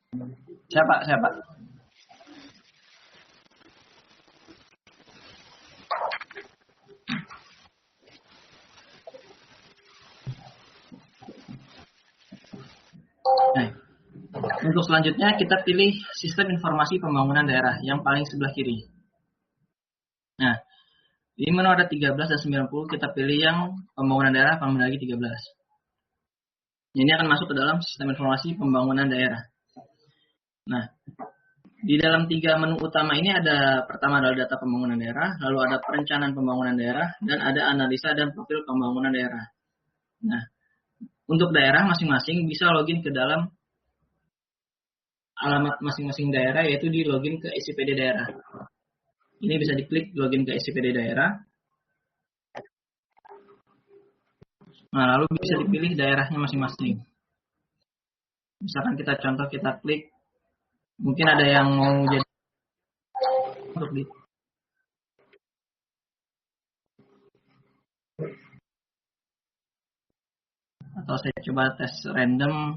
Siapa? Nah, untuk selanjutnya kita pilih sistem informasi pembangunan daerah yang paling sebelah kiri. Nah, di menu ada 13 dan 90, kita pilih yang pembangunan daerah paling lagi 13. Ini akan masuk ke dalam sistem informasi pembangunan daerah. Nah, di dalam 3 menu utama ini ada pertama adalah data pembangunan daerah, lalu ada perencanaan pembangunan daerah, dan ada analisa dan profil pembangunan daerah. Nah, untuk daerah masing-masing bisa login ke dalam alamat masing-masing daerah, yaitu di login ke SIPD daerah. Ini bisa diklik login ke SIPD daerah. Nah, lalu bisa dipilih daerahnya masing-masing. Misalkan kita contoh, kita klik, mungkin ada yang mau jadi untuk di atau saya coba tes random,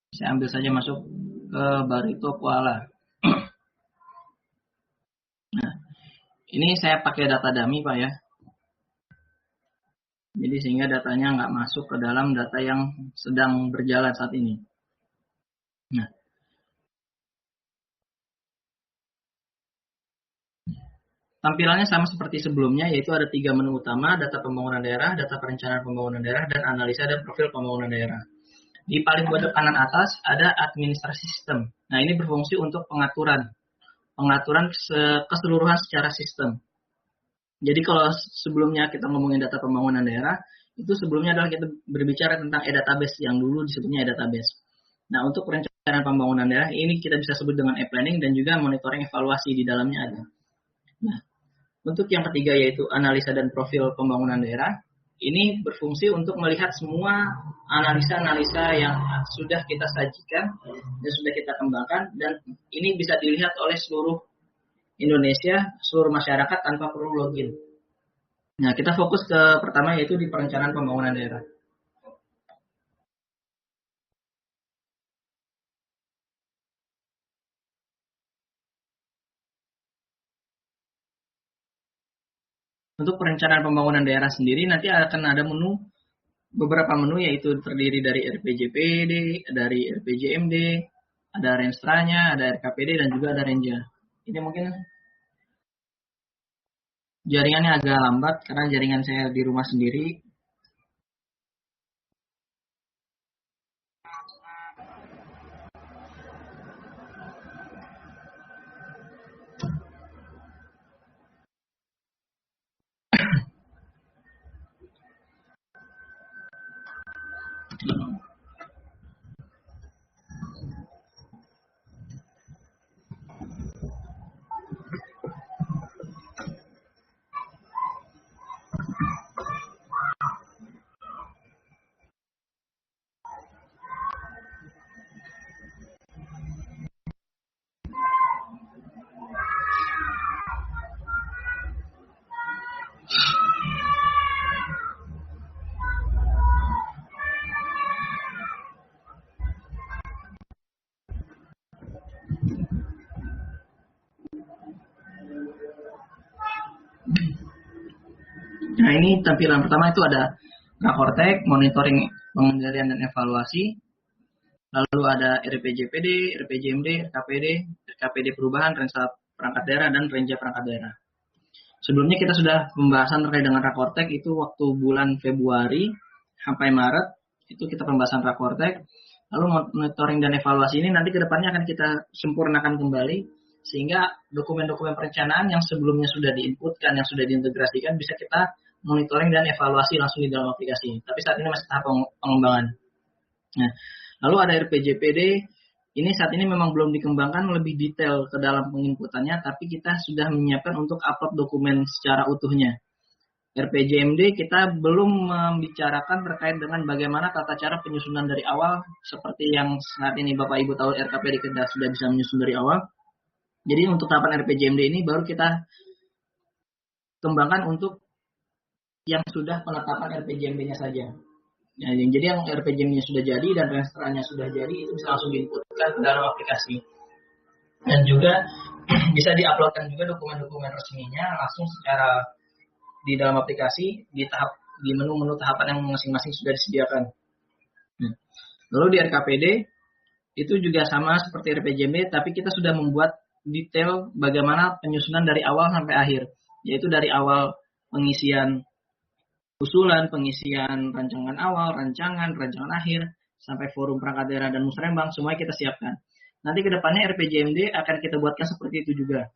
saya ambil saja masuk ke Barito Kuala. Nah, ini saya pakai data dummy Pak ya, jadi sehingga datanya nggak masuk ke dalam data yang sedang berjalan saat ini. Nah, tampilannya sama seperti sebelumnya, yaitu ada 3 menu utama, data pembangunan daerah, data perencanaan pembangunan daerah, dan analisa dan profil pembangunan daerah. Di paling pojok kanan atas ada administrasi sistem. Nah, ini berfungsi untuk pengaturan keseluruhan secara sistem. Jadi kalau sebelumnya kita ngomongin data pembangunan daerah, itu sebelumnya adalah kita berbicara tentang e-database yang dulu disebutnya e-database. Nah, untuk perencanaan pembangunan daerah ini kita bisa sebut dengan e-planning dan juga monitoring evaluasi di dalamnya ada. Nah, untuk yang ketiga yaitu analisa dan profil pembangunan daerah. Ini berfungsi untuk melihat semua analisa-analisa yang sudah kita sajikan dan sudah kita kembangkan, dan ini bisa dilihat oleh seluruh Indonesia, seluruh masyarakat tanpa perlu login. Nah, kita fokus ke pertama yaitu di perencanaan pembangunan daerah. Untuk perencanaan pembangunan daerah sendiri nanti akan ada beberapa menu, yaitu terdiri dari RPJPD, dari RPJMD, ada Renstra-nya, ada RKPD, dan juga ada Renja. Ini mungkin jaringannya agak lambat karena jaringan saya di rumah sendiri. Nah, ini tampilan pertama itu ada Rakortek, monitoring pengendalian dan evaluasi. Lalu ada RPJPD, RPJMD, RKPD, RKPD perubahan, Rensa perangkat daerah, dan Renja perangkat daerah. Sebelumnya kita sudah pembahasan terkait dengan Rakortek itu waktu bulan Februari sampai Maret, itu kita pembahasan Rakortek. Lalu monitoring dan evaluasi ini nanti kedepannya akan kita sempurnakan kembali, sehingga dokumen-dokumen perencanaan yang sebelumnya sudah diinputkan, yang sudah diintegrasikan, bisa kita monitoring dan evaluasi langsung di dalam aplikasi. Tapi saat ini masih tahap pengembangan. Nah, lalu ada RPJPD. Ini saat ini memang belum dikembangkan lebih detail ke dalam penginputannya, tapi kita sudah menyiapkan untuk upload dokumen secara utuhnya. RPJMD kita belum membicarakan terkait dengan bagaimana tata cara penyusunan dari awal, seperti yang saat ini Bapak Ibu tahu RKPD kita sudah bisa menyusun dari awal. Jadi untuk tahapan RPJMD ini baru kita kembangkan untuk yang sudah penetapan RPJMD-nya saja. Ya, jadi yang RPJMD-nya sudah jadi dan registranya sudah jadi itu bisa langsung diinputkan ke dalam aplikasi. Dan juga bisa diuploadkan juga dokumen-dokumen resminya langsung secara di dalam aplikasi di menu-menu tahapan yang masing-masing sudah disediakan. Lalu di RKPD itu juga sama seperti RPJMD, tapi kita sudah membuat detail bagaimana penyusunan dari awal sampai akhir, yaitu dari awal pengisian usulan, pengisian rancangan awal, rancangan akhir, sampai forum perangkat daerah dan musrembang, semuanya kita siapkan. Nanti ke depannya RPJMD akan kita buatkan seperti itu juga.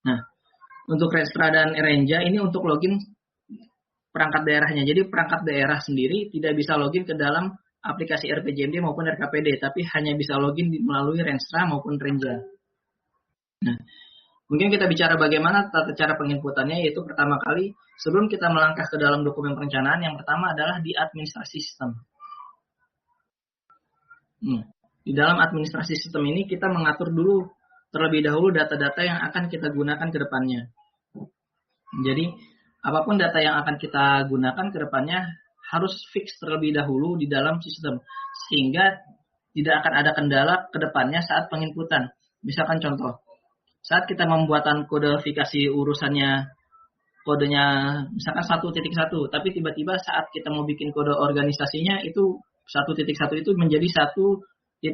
Nah, untuk Restra dan Erenja ini untuk login perangkat daerahnya. Jadi perangkat daerah sendiri tidak bisa login ke dalam aplikasi RPJMD maupun RKPD, tapi hanya bisa login melalui Renstra maupun Renja. Nah, mungkin kita bicara bagaimana tata cara penginputannya, yaitu pertama kali sebelum kita melangkah ke dalam dokumen perencanaan, yang pertama adalah di administrasi sistem. Di dalam administrasi sistem ini kita mengatur dulu terlebih dahulu data-data yang akan kita gunakan ke depannya. Jadi apapun data yang akan kita gunakan ke depannya harus fix terlebih dahulu di dalam sistem, sehingga tidak akan ada kendala ke depannya saat penginputan. Misalkan contoh, saat kita membuatan kodifikasi urusannya, kodenya misalkan 1.1, tapi tiba-tiba saat kita mau bikin kode organisasinya itu 1.1 itu menjadi 1.0.1.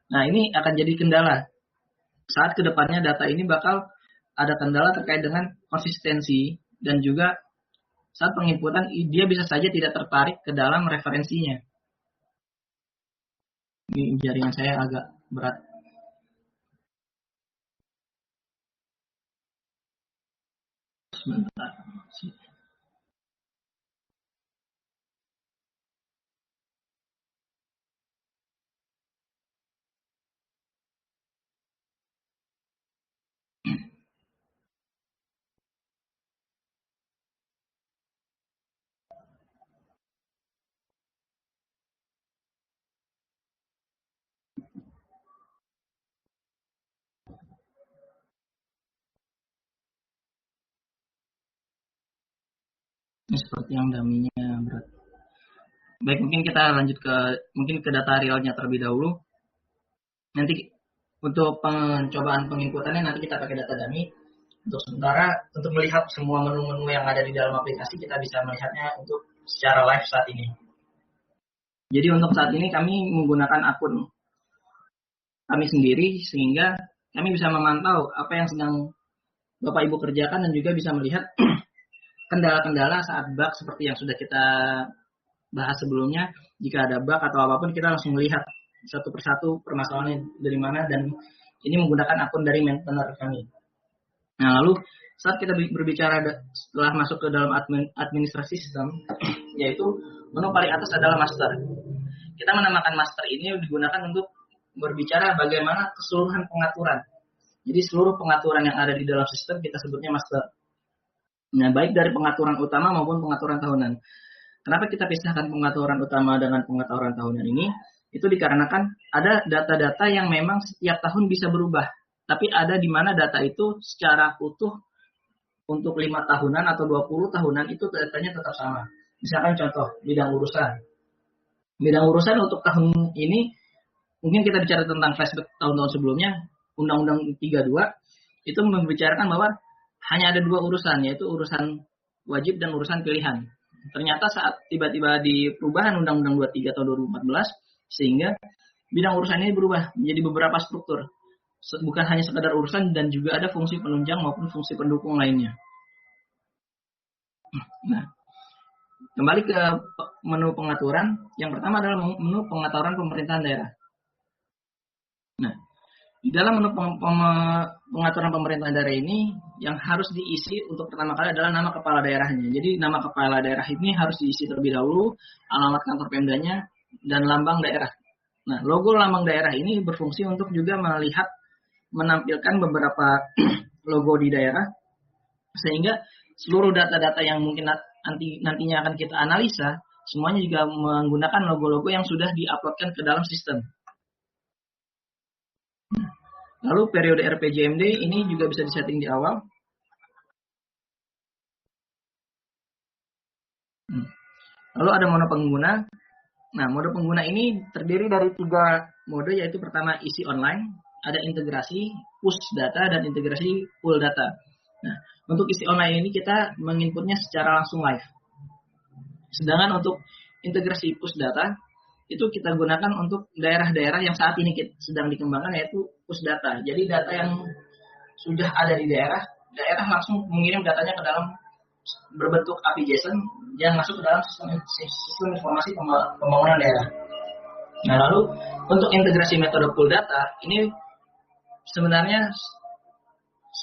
Nah, ini akan jadi kendala. Saat kedepannya data ini bakal ada kendala terkait dengan konsistensi, dan juga saat penginputan dia bisa saja tidak tertarik ke dalam referensinya. Ini jaringan saya agak berat. Sebentar. Ini seperti yang daminya berat. Baik, mungkin kita lanjut ke data realnya terlebih dahulu. Nanti untuk pencobaan penginputannya nanti kita pakai data dummy. Untuk sementara, untuk melihat semua menu-menu yang ada di dalam aplikasi, kita bisa melihatnya untuk secara live saat ini. Jadi untuk saat ini kami menggunakan akun kami sendiri, sehingga kami bisa memantau apa yang sedang Bapak Ibu kerjakan dan juga bisa melihat kendala-kendala saat bug seperti yang sudah kita bahas sebelumnya. Jika ada bug atau apapun, kita langsung melihat satu persatu permasalahannya dari mana, dan ini menggunakan akun dari maintainer kami. Nah, lalu saat kita berbicara setelah masuk ke dalam administrasi sistem, yaitu menu paling atas adalah master. Kita menamakan master ini digunakan untuk berbicara bagaimana keseluruhan pengaturan. Jadi seluruh pengaturan yang ada di dalam sistem kita sebutnya master. Nah, baik dari pengaturan utama maupun pengaturan tahunan. Kenapa kita pisahkan pengaturan utama dengan pengaturan tahunan ini? Itu dikarenakan ada data-data yang memang setiap tahun bisa berubah. Tapi ada di mana data itu secara utuh untuk 5 tahunan atau 20 tahunan itu datanya tetap sama. Misalkan contoh, bidang urusan. Bidang urusan untuk tahun ini, mungkin kita bicara tentang flashback tahun-tahun sebelumnya, Undang-Undang 32, itu membicarakan bahwa hanya ada 2 urusan, yaitu urusan wajib dan urusan pilihan. Ternyata saat tiba-tiba di perubahan Undang-Undang 23 tahun 2014, sehingga bidang urusan ini berubah menjadi beberapa struktur. Bukan hanya sekadar urusan, dan juga ada fungsi penunjang maupun fungsi pendukung lainnya. Nah, kembali ke menu pengaturan. Yang pertama adalah menu pengaturan pemerintahan daerah. Nah, di dalam menu pengaturan pemerintahan daerah ini, yang harus diisi untuk pertama kali adalah nama kepala daerahnya. Jadi nama kepala daerah ini harus diisi terlebih dahulu, alamat kantor Pemdanya, dan lambang daerah. Nah, logo lambang daerah ini berfungsi untuk juga menampilkan beberapa logo di daerah, sehingga seluruh data-data yang mungkin nantinya akan kita analisa, semuanya juga menggunakan logo-logo yang sudah diuploadkan ke dalam sistem. Lalu periode RPJMD ini juga bisa disetting di awal. Lalu ada mode pengguna. Nah, mode pengguna ini terdiri dari 3 mode, yaitu pertama isi online, ada integrasi, push data, dan integrasi pull data. Nah, untuk isi online ini kita menginputnya secara langsung live. Sedangkan untuk integrasi push data, itu kita gunakan untuk daerah-daerah yang saat ini sedang dikembangkan, yaitu push data. Jadi data yang sudah ada di daerah langsung mengirim datanya ke dalam berbentuk API JSON yang masuk ke dalam sistem informasi pembangunan daerah. Nah, lalu untuk integrasi metode pull data ini sebenarnya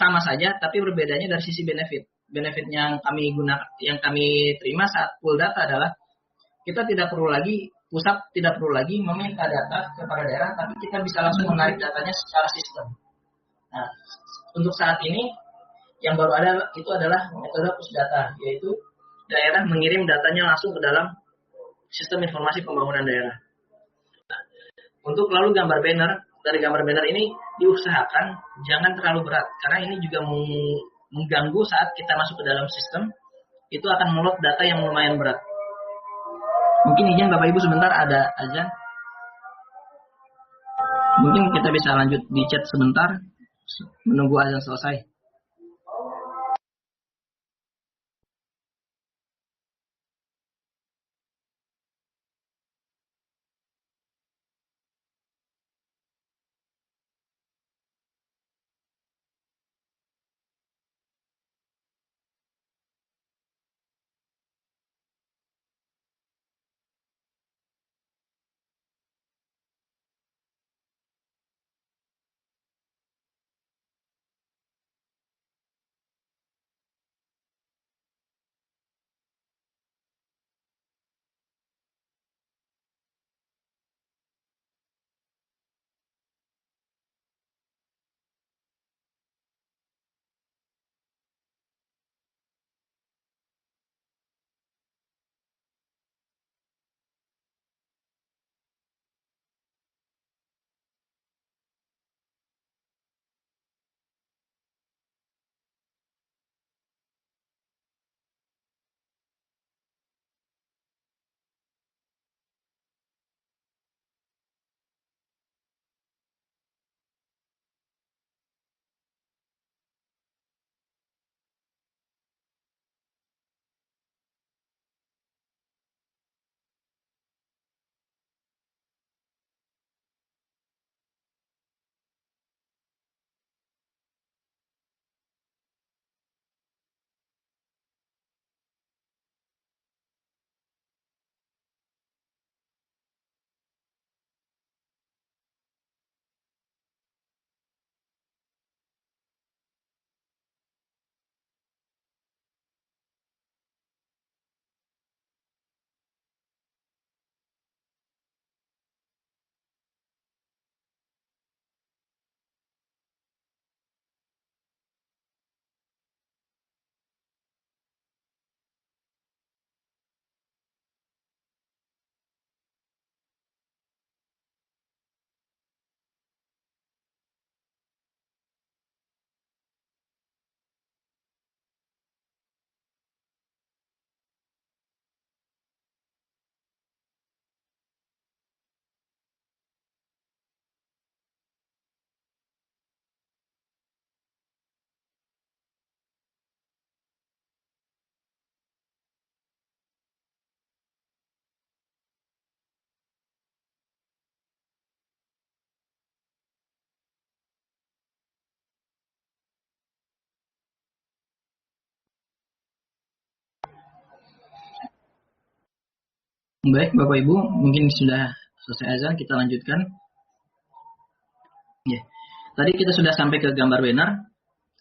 sama saja, tapi berbedanya dari sisi benefit. Benefit yang kami terima saat pull data adalah kita tidak perlu lagi pusat tidak perlu lagi meminta data kepada daerah, tapi kita bisa langsung menarik datanya secara sistem. Nah, untuk saat ini yang baru ada itu adalah metode push data, yaitu daerah mengirim datanya langsung ke dalam sistem informasi pembangunan daerah. Nah, untuk lalu gambar banner, dari gambar banner ini diusahakan jangan terlalu berat, karena ini juga mengganggu saat kita masuk ke dalam sistem, itu akan meload data yang lumayan berat. Mungkin izin Bapak Ibu sebentar, ada azan. Mungkin kita bisa lanjut di chat sebentar, menunggu azan selesai. Baik Bapak Ibu, mungkin sudah selesai azan, kita lanjutkan. Ya. Tadi kita sudah sampai ke gambar banner,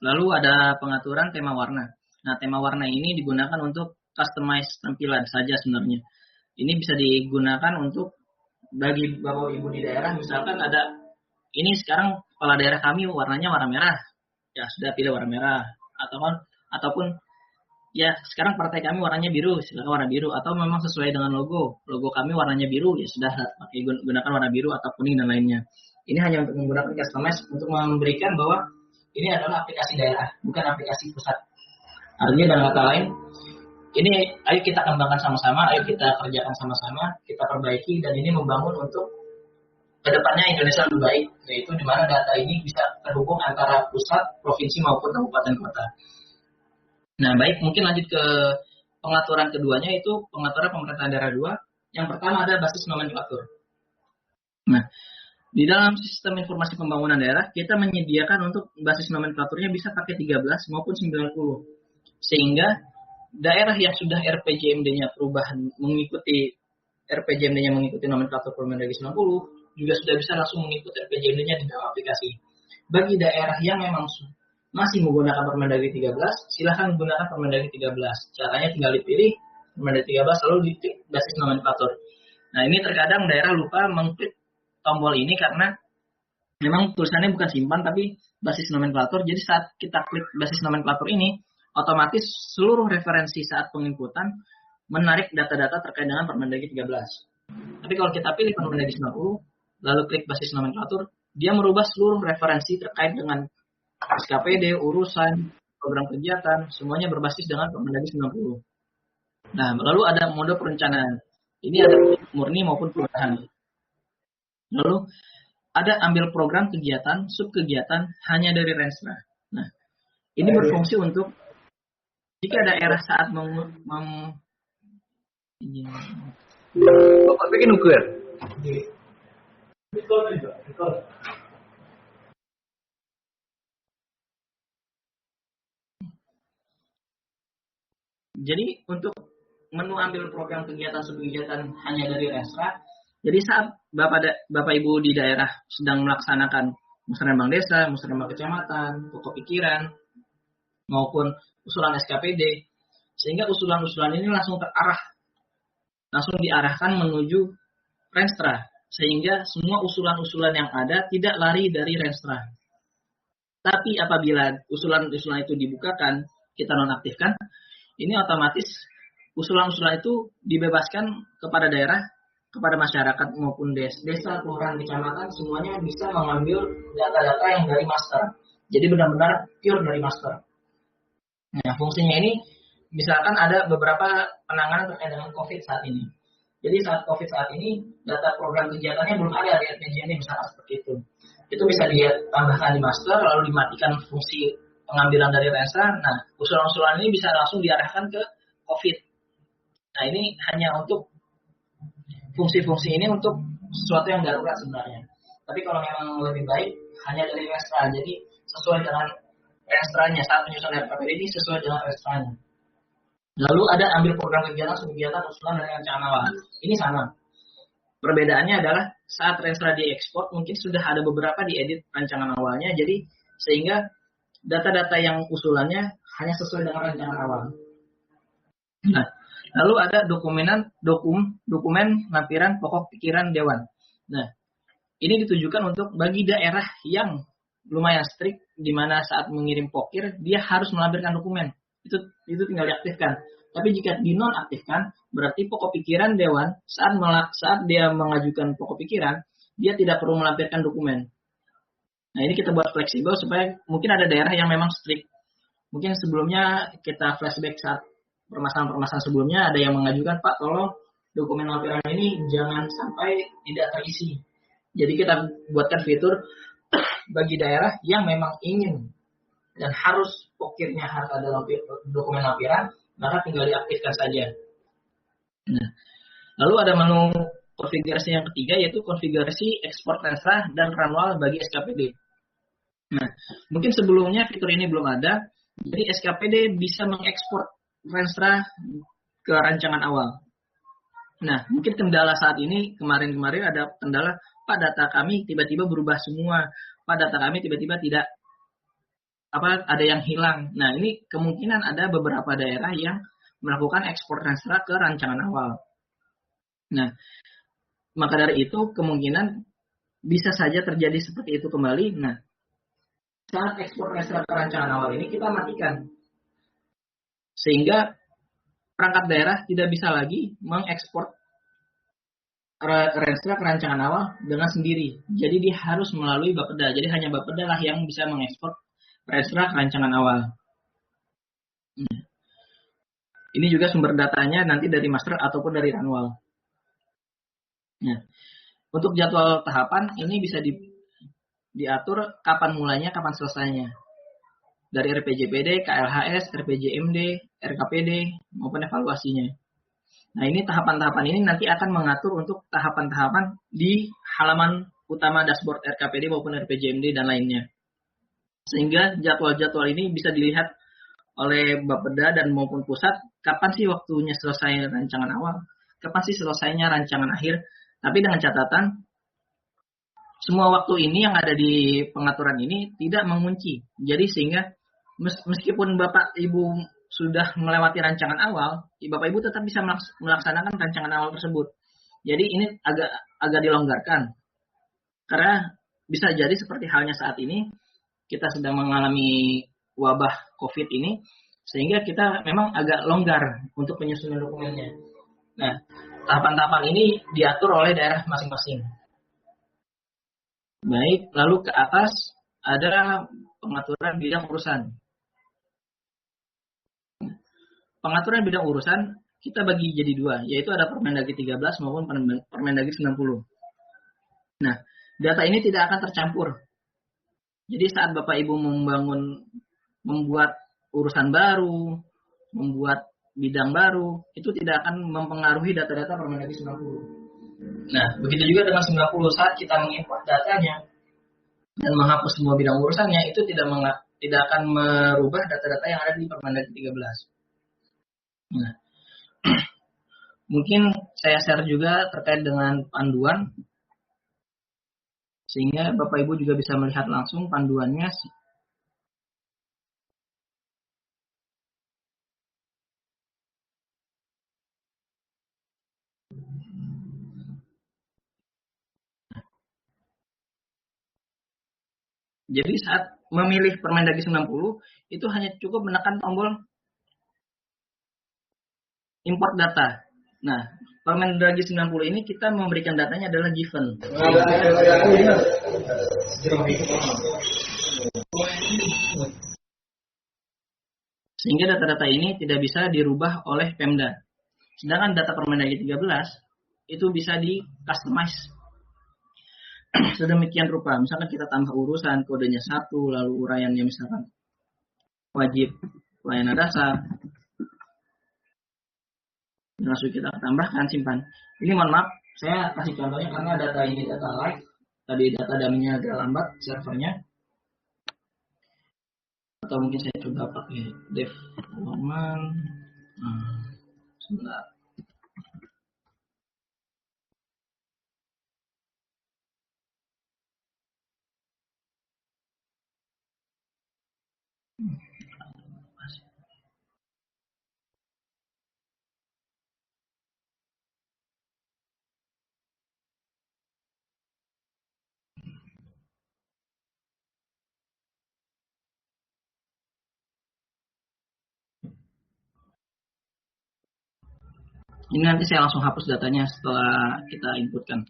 lalu ada pengaturan tema warna. Nah, tema warna ini digunakan untuk customize tampilan saja sebenarnya. Ini bisa digunakan untuk bagi Bapak Ibu di daerah, misalkan ada, ini sekarang kepala daerah kami warnanya warna merah, ya sudah pilih warna merah, ataupun ya sekarang partai kami warnanya biru, silakan warna biru, atau memang sesuai dengan logo kami warnanya biru, ya sudah pakai gunakan warna biru atau kuning dan lainnya. Ini hanya untuk menggunakan customize untuk memberikan bahwa ini adalah aplikasi daerah, bukan aplikasi pusat. Artinya dalam kata lain, Ini ayo kita kembangkan sama-sama, ayo kita kerjakan sama-sama, kita perbaiki, dan ini membangun untuk kedepannya Indonesia lebih baik, yaitu di mana data ini bisa terhubung antara pusat, provinsi maupun kabupaten kota. Nah, baik, mungkin lanjut ke pengaturan keduanya, itu pengaturan pemerintahan daerah 2. Yang pertama ada basis nomenklatur. Nah, di dalam sistem informasi pembangunan daerah, kita menyediakan untuk basis nomenklaturnya bisa pakai 13 maupun 90. Sehingga daerah yang sudah RPJMD-nya perubahan mengikuti RPJMD-nya mengikuti nomenklatur Permendagri 90 juga sudah bisa langsung mengikuti RPJMD-nya di dalam aplikasi. Bagi daerah yang memang masih menggunakan Permendagri 13, silahkan gunakan Permendagri 13. Caranya tinggal dipilih Permendagri 13 lalu diklik basis nomenklatur. Nah, ini terkadang daerah lupa mengklik tombol ini karena memang tulisannya bukan simpan tapi basis nomenklatur. Jadi saat kita klik basis nomenklatur ini, otomatis seluruh referensi saat penginputan menarik data-data terkait dengan Permendagri 13. Tapi kalau kita pilih Permendagri 90, lalu klik basis nomenklatur, dia merubah seluruh referensi terkait dengan SKPD, urusan, program kegiatan, semuanya berbasis dengan Permendagri 90. Nah, lalu ada mode perencanaan. Ini ada murni maupun perubahan. Lalu ada ambil program kegiatan, subkegiatan hanya dari Renstra. Nah, ini berfungsi untuk jika daerah saat Bapak bikin ukur. Jadi untuk menu ambil program kegiatan subkegiatan hanya dari Renstra. Jadi saat Bapak Ibu di daerah sedang melaksanakan musrenbang desa, musrenbang kecamatan, pokok pikiran, maupun usulan SKPD, sehingga usulan-usulan ini langsung diarahkan menuju Renstra, sehingga semua usulan-usulan yang ada tidak lari dari Renstra. Tapi apabila usulan-usulan itu dibukakan, kita nonaktifkan, ini otomatis usulan-usulan itu dibebaskan kepada daerah, kepada masyarakat maupun desa, kelurahan, kecamatan, semuanya bisa mengambil data-data yang dari master. Jadi benar-benar pure dari master. Nah, fungsinya ini misalkan ada beberapa penanganan terkait dengan COVID saat ini. Jadi saat COVID saat ini, data program kegiatannya belum ada di RPJMD misalkan seperti itu. Itu bisa ditambahkan di master, lalu dimatikan fungsi pengambilan dari Renstra. Nah, usulan-usulan ini bisa langsung diarahkan ke COVID. Nah, ini hanya untuk fungsi-fungsi ini untuk sesuatu yang darurat sebenarnya. Tapi kalau memang lebih baik, hanya dari Renstra. Jadi sesuai dengan Renstranya, saat penyusunan RKPD ini sesuai dengan Renstranya. Lalu ada ambil program kegiatan, subkegiatan, usulan, dan rancangan awal. Ini sama. Perbedaannya adalah saat Renstra diekspor, mungkin sudah ada beberapa diedit rancangan awalnya, jadi sehingga data-data yang usulannya hanya sesuai dengan rancangan awal. Nah, lalu ada dokumen lampiran pokok pikiran Dewan. Nah, ini ditujukan untuk bagi daerah yang lumayan strict, di mana saat mengirim pokir dia harus melampirkan dokumen. Itu tinggal diaktifkan. Tapi jika dinonaktifkan, berarti pokok pikiran Dewan saat dia mengajukan pokok pikiran, dia tidak perlu melampirkan dokumen. Nah, ini kita buat fleksibel supaya mungkin ada daerah yang memang strict. Mungkin sebelumnya kita flashback saat permasalahan-permasalahan sebelumnya ada yang mengajukan, Pak, tolong dokumen lampiran ini jangan sampai tidak terisi. Jadi kita buatkan fitur bagi daerah yang memang ingin dan harus pokirnya harus ada dokumen lampiran, maka tinggal diaktifkan saja. Nah, lalu ada menu konfigurasi yang ketiga, yaitu konfigurasi ekspor Renstra dan Ranwal bagi SKPD. Nah, mungkin sebelumnya fitur ini belum ada, jadi SKPD bisa mengekspor Renstra ke rancangan awal. Nah, mungkin kendala saat ini, kemarin-kemarin ada kendala, Pak, data kami tiba-tiba berubah semua, Pak, data kami tiba-tiba tidak, ada yang hilang. Nah, ini kemungkinan ada beberapa daerah yang melakukan ekspor Renstra ke rancangan awal. Nah, maka dari itu kemungkinan bisa saja terjadi seperti itu kembali. Nah, saat ekspor Renstra ke rancangan awal ini kita matikan. Sehingga perangkat daerah tidak bisa lagi mengekspor Renstra ke rancangan awal dengan sendiri. Jadi dia harus melalui Bapeda. Jadi hanya Bapeda lah yang bisa mengekspor Renstra ke rancangan awal. Ini juga sumber datanya nanti dari master ataupun dari manual. Nah, untuk jadwal tahapan ini bisa diatur kapan mulainya, kapan selesainya. Dari RPJPD, KLHS, RPJMD, RKPD, maupun evaluasinya. Nah, ini tahapan-tahapan ini nanti akan mengatur untuk tahapan-tahapan di halaman utama dashboard RKPD maupun RPJMD dan lainnya. Sehingga jadwal-jadwal ini bisa dilihat oleh Bapeda dan maupun pusat, kapan sih waktunya selesai rancangan awal, kapan sih selesainya rancangan akhir. Tapi dengan catatan, semua waktu ini yang ada di pengaturan ini tidak mengunci. Jadi sehingga meskipun Bapak Ibu sudah melewati rancangan awal, Bapak Ibu tetap bisa melaksanakan rancangan awal tersebut. Jadi ini agak dilonggarkan. Karena bisa jadi seperti halnya saat ini, kita sedang mengalami wabah COVID ini, sehingga kita memang agak longgar untuk penyusunan dokumennya. Nah, tahapan-tahapan ini diatur oleh daerah masing-masing. Baik, lalu ke atas ada pengaturan bidang urusan. Pengaturan bidang urusan kita bagi jadi dua, yaitu ada Permendagri 13 maupun Permendagri 90. Nah, data ini tidak akan tercampur. Jadi saat Bapak Ibu membuat urusan baru, membuat bidang baru, itu tidak akan mempengaruhi data-data Permendagri 90. Nah, begitu juga dengan 90 saat kita mengimport datanya dan menghapus semua bidang urusannya, itu tidak akan merubah data-data yang ada di Permendagri 13. Nah, mungkin saya share juga terkait dengan panduan, sehingga Bapak Ibu juga bisa melihat langsung panduannya. Jadi saat memilih Permendagri 90, itu hanya cukup menekan tombol import data. Nah, Permendagri 90 ini kita memberikan datanya adalah given. Sehingga data-data ini tidak bisa dirubah oleh Pemda. Sedangkan data Permendagri 13 itu bisa di-customize sedemikian rupa. Misalkan kita tambah urusan, kodenya 1, lalu uraiannya misalkan wajib pelayanan dasar, langsung kita tambahkan, simpan. Ini mohon maaf, saya kasih contohnya karena data ini data live, tadi data dummy-nya agak lambat servernya, atau mungkin saya coba pakai development. Sebentar. Ini nanti saya langsung hapus datanya setelah kita inputkan.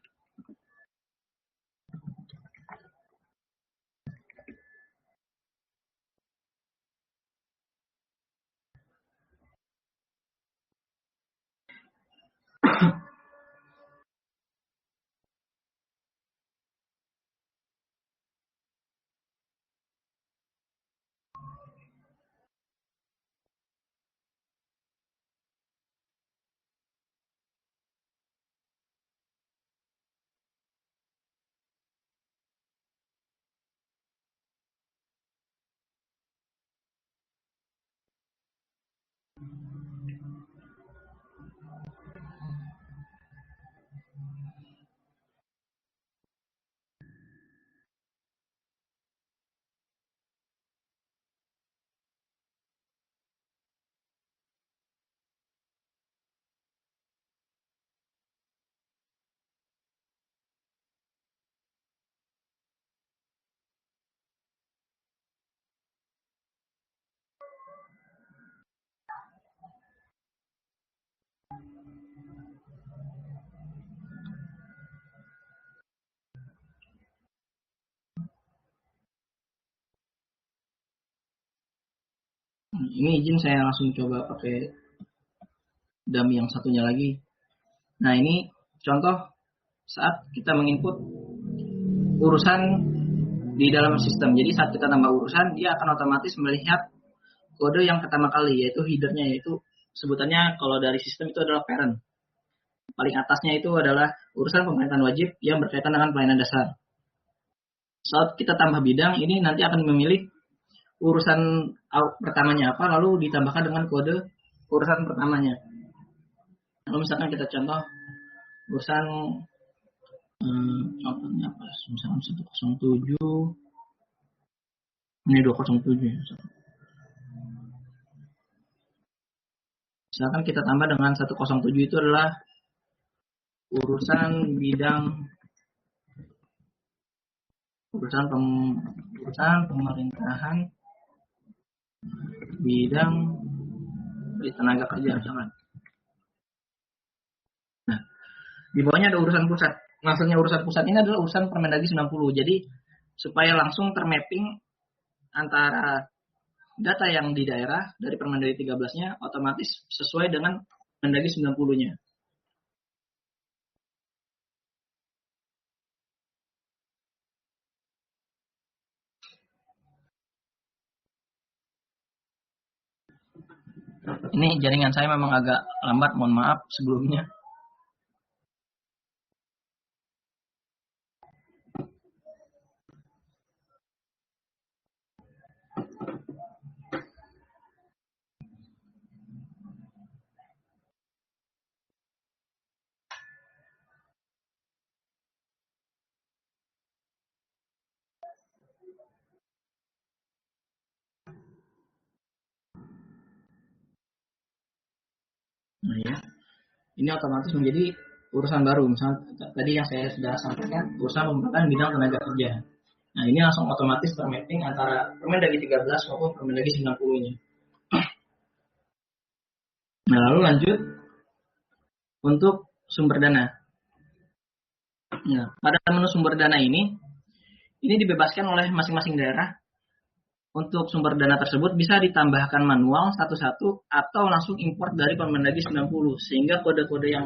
Ini izin saya langsung coba pakai dummy yang satunya lagi. Nah, ini contoh saat kita menginput urusan di dalam sistem. Jadi saat kita tambah urusan, dia akan otomatis melihat kode yang pertama kali, yaitu headernya, yaitu sebutannya kalau dari sistem itu adalah parent. Paling atasnya itu adalah urusan pemerintahan wajib yang berkaitan dengan pelayanan dasar. Saat kita tambah bidang, ini nanti akan memilih urusan pertamanya apa, lalu ditambahkan dengan kode urusan pertamanya. Kalau misalkan kita contoh urusan contohnya apa? Misalkan 107, ini 207. Misalkan kita tambah dengan 107 itu adalah urusan bidang urusan pemerintahan bidang di tenaga kerja misalkan. Nah, di bawahnya ada urusan pusat. Maksudnya urusan pusat ini adalah urusan Permendagri 90. Jadi supaya langsung termapping antara data yang di daerah dari Permendagri 13-nya otomatis sesuai dengan Permendagri 90-nya. Ini jaringan saya memang agak lambat, mohon maaf sebelumnya. Nah ya, ini otomatis menjadi urusan baru. Misalnya tadi yang saya sudah sampaikan, urusan pemerintahan bidang tenaga kerja. Nah ini langsung otomatis termapping antara Permendagri 13 maupun Permendagri 90-nya. Nah lalu lanjut untuk sumber dana. Nah, pada menu sumber dana ini dibebaskan oleh masing-masing daerah. Untuk sumber dana tersebut bisa ditambahkan manual satu-satu atau langsung import dari Permendagri 90 sehingga kode-kode yang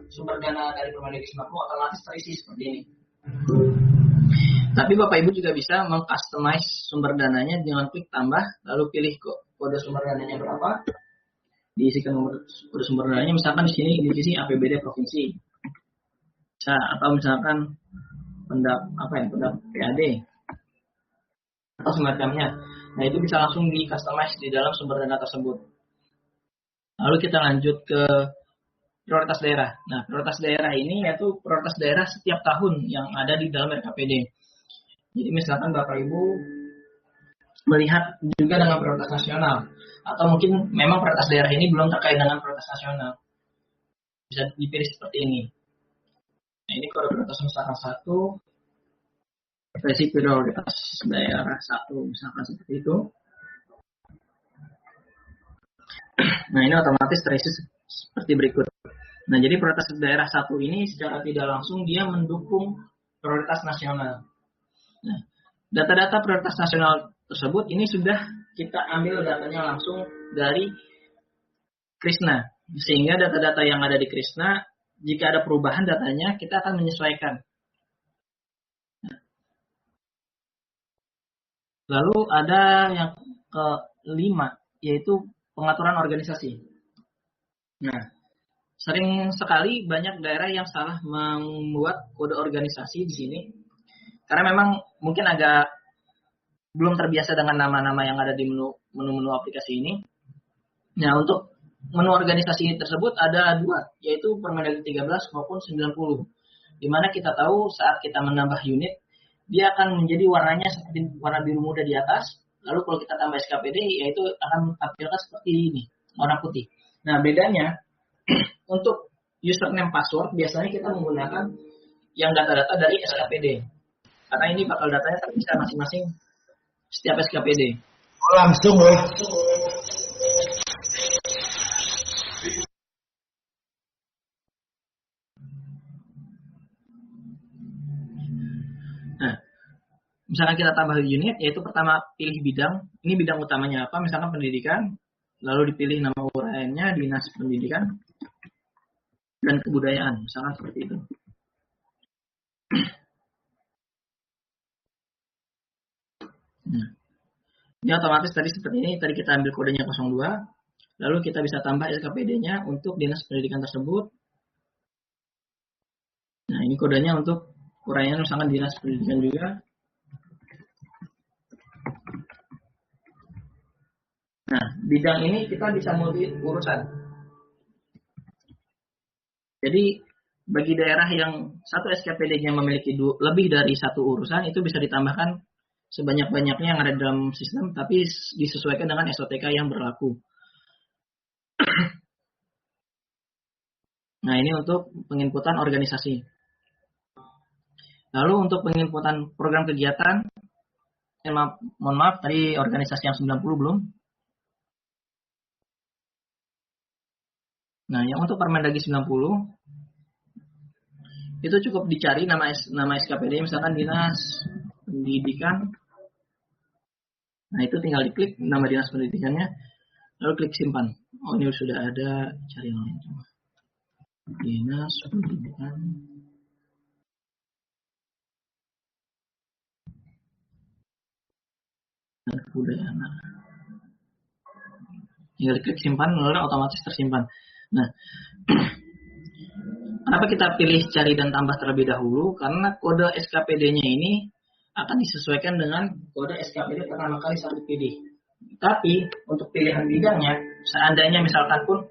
sumber dana dari Permendagri 90 otomatis terisi seperti ini. Tapi Bapak Ibu juga bisa mengcustomize sumber dananya dengan klik tambah lalu pilih kode sumber dananya berapa, diisikan kode sumber dananya, misalkan di sini diisi APBD provinsi. Atau misalkan pendak PAD atau semacamnya. Nah itu bisa langsung di customize di dalam sumber dana tersebut. Lalu kita lanjut ke prioritas daerah. Nah prioritas daerah ini yaitu prioritas daerah setiap tahun yang ada di dalam RKPD. Jadi misalkan Bapak Ibu melihat juga dengan prioritas nasional, atau mungkin memang prioritas daerah ini belum terkait dengan prioritas nasional, bisa dipilih seperti ini. Nah ini kode prioritas misalkan 1, versi prioritas daerah 1 misalkan seperti itu. Nah ini otomatis terisi seperti berikut. Nah jadi prioritas daerah 1 ini secara tidak langsung dia mendukung prioritas nasional. Nah data-data prioritas nasional tersebut ini sudah kita ambil datanya langsung dari Krisna, sehingga data-data yang ada di Krisna jika ada perubahan datanya kita akan menyesuaikan. Lalu ada yang kelima, yaitu pengaturan organisasi. Nah, sering sekali banyak daerah yang salah membuat kode organisasi di sini, karena memang mungkin agak belum terbiasa dengan nama-nama yang ada di menu-menu aplikasi ini. Nah, untuk menu organisasi tersebut ada 2, yaitu Permendagri 13 maupun 90. Di mana kita tahu saat kita menambah unit, dia akan menjadi warnanya seperti warna biru muda di atas. Lalu kalau kita tambah SKPD, yaitu akan tampilkan seperti ini, warna putih. Nah, bedanya untuk username password biasanya kita menggunakan yang data-data dari SKPD. Karena ini bakal datanya terpisah masing-masing setiap SKPD. Langsung loh. Nah, misalkan kita tambah unit, yaitu pertama pilih bidang. Ini bidang utamanya apa? Misalkan pendidikan, lalu dipilih nama lainnya Dinas Pendidikan dan Kebudayaan, misalkan seperti itu. Nah, ini otomatis tadi seperti ini, tadi kita ambil kodenya 02, lalu kita bisa tambah SKPD-nya untuk Dinas Pendidikan tersebut. Nah, ini kodenya untuk uraian misalkan Dinas Pendidikan juga. Nah, bidang ini kita bisa multi urusan. Jadi, bagi daerah yang satu SKPD-nya memiliki lebih dari satu urusan, itu bisa ditambahkan sebanyak-banyaknya yang ada dalam sistem, tapi disesuaikan dengan SOTK yang berlaku. Nah, ini untuk penginputan organisasi. Lalu untuk penginputan program kegiatan, mohon maaf, tadi organisasi yang 90 belum. Nah, yang untuk Permendagri 90, itu cukup dicari nama SKPD, misalkan Dinas Pendidikan. Nah, itu tinggal diklik nama Dinas Pendidikannya, lalu klik simpan. Oh, ini sudah ada, cari yang lain. Dinas Pendidikan dan Kebudayaan. Tinggal klik simpan, lalu otomatis tersimpan. Nah, kenapa kita pilih cari dan tambah terlebih dahulu? Karena kode SKPD-nya ini akan disesuaikan dengan kode SKPD pertama kali saat dipilih. Tapi untuk pilihan bidangnya, seandainya misalkan pun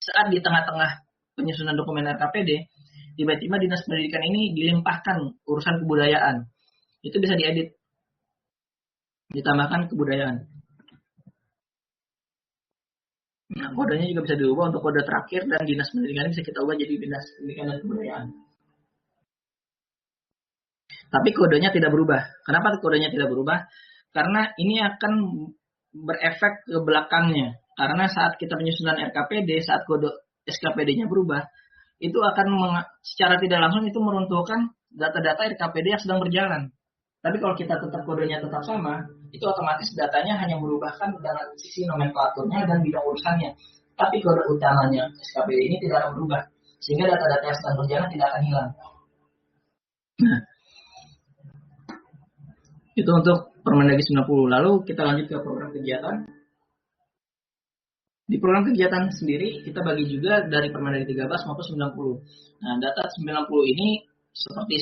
saat di tengah-tengah penyusunan dokumen RKPD, tiba-tiba Dinas Pendidikan ini dilimpahkan urusan kebudayaan. Itu bisa diedit, ditambahkan kebudayaan. Nah, kodenya juga bisa diubah untuk kode terakhir, dan Dinas Pendidikan bisa kita ubah jadi Dinas Pendidikan dan Kebudayaan. Tapi kodenya tidak berubah. Kenapa kodenya tidak berubah? Karena ini akan berefek ke belakangnya. Karena saat kita penyusunan RKPD, saat kode SKPD-nya berubah, itu akan secara tidak langsung itu meruntuhkan data-data RKPD yang sedang berjalan. Tapi kalau kita tetap kodenya tetap sama, itu otomatis datanya hanya berubahkan dengan sisi nomenklaturnya dan bidang urusannya. Tapi kode utamanya SKPD ini tidak akan berubah, sehingga data-data yang sedang berjalan tidak akan hilang. Nah, itu untuk Permendagri 90. Lalu kita lanjut ke program kegiatan. Di program kegiatan sendiri, kita bagi juga dari Permendagri 13 maupun 90. Nah, data 90 ini seperti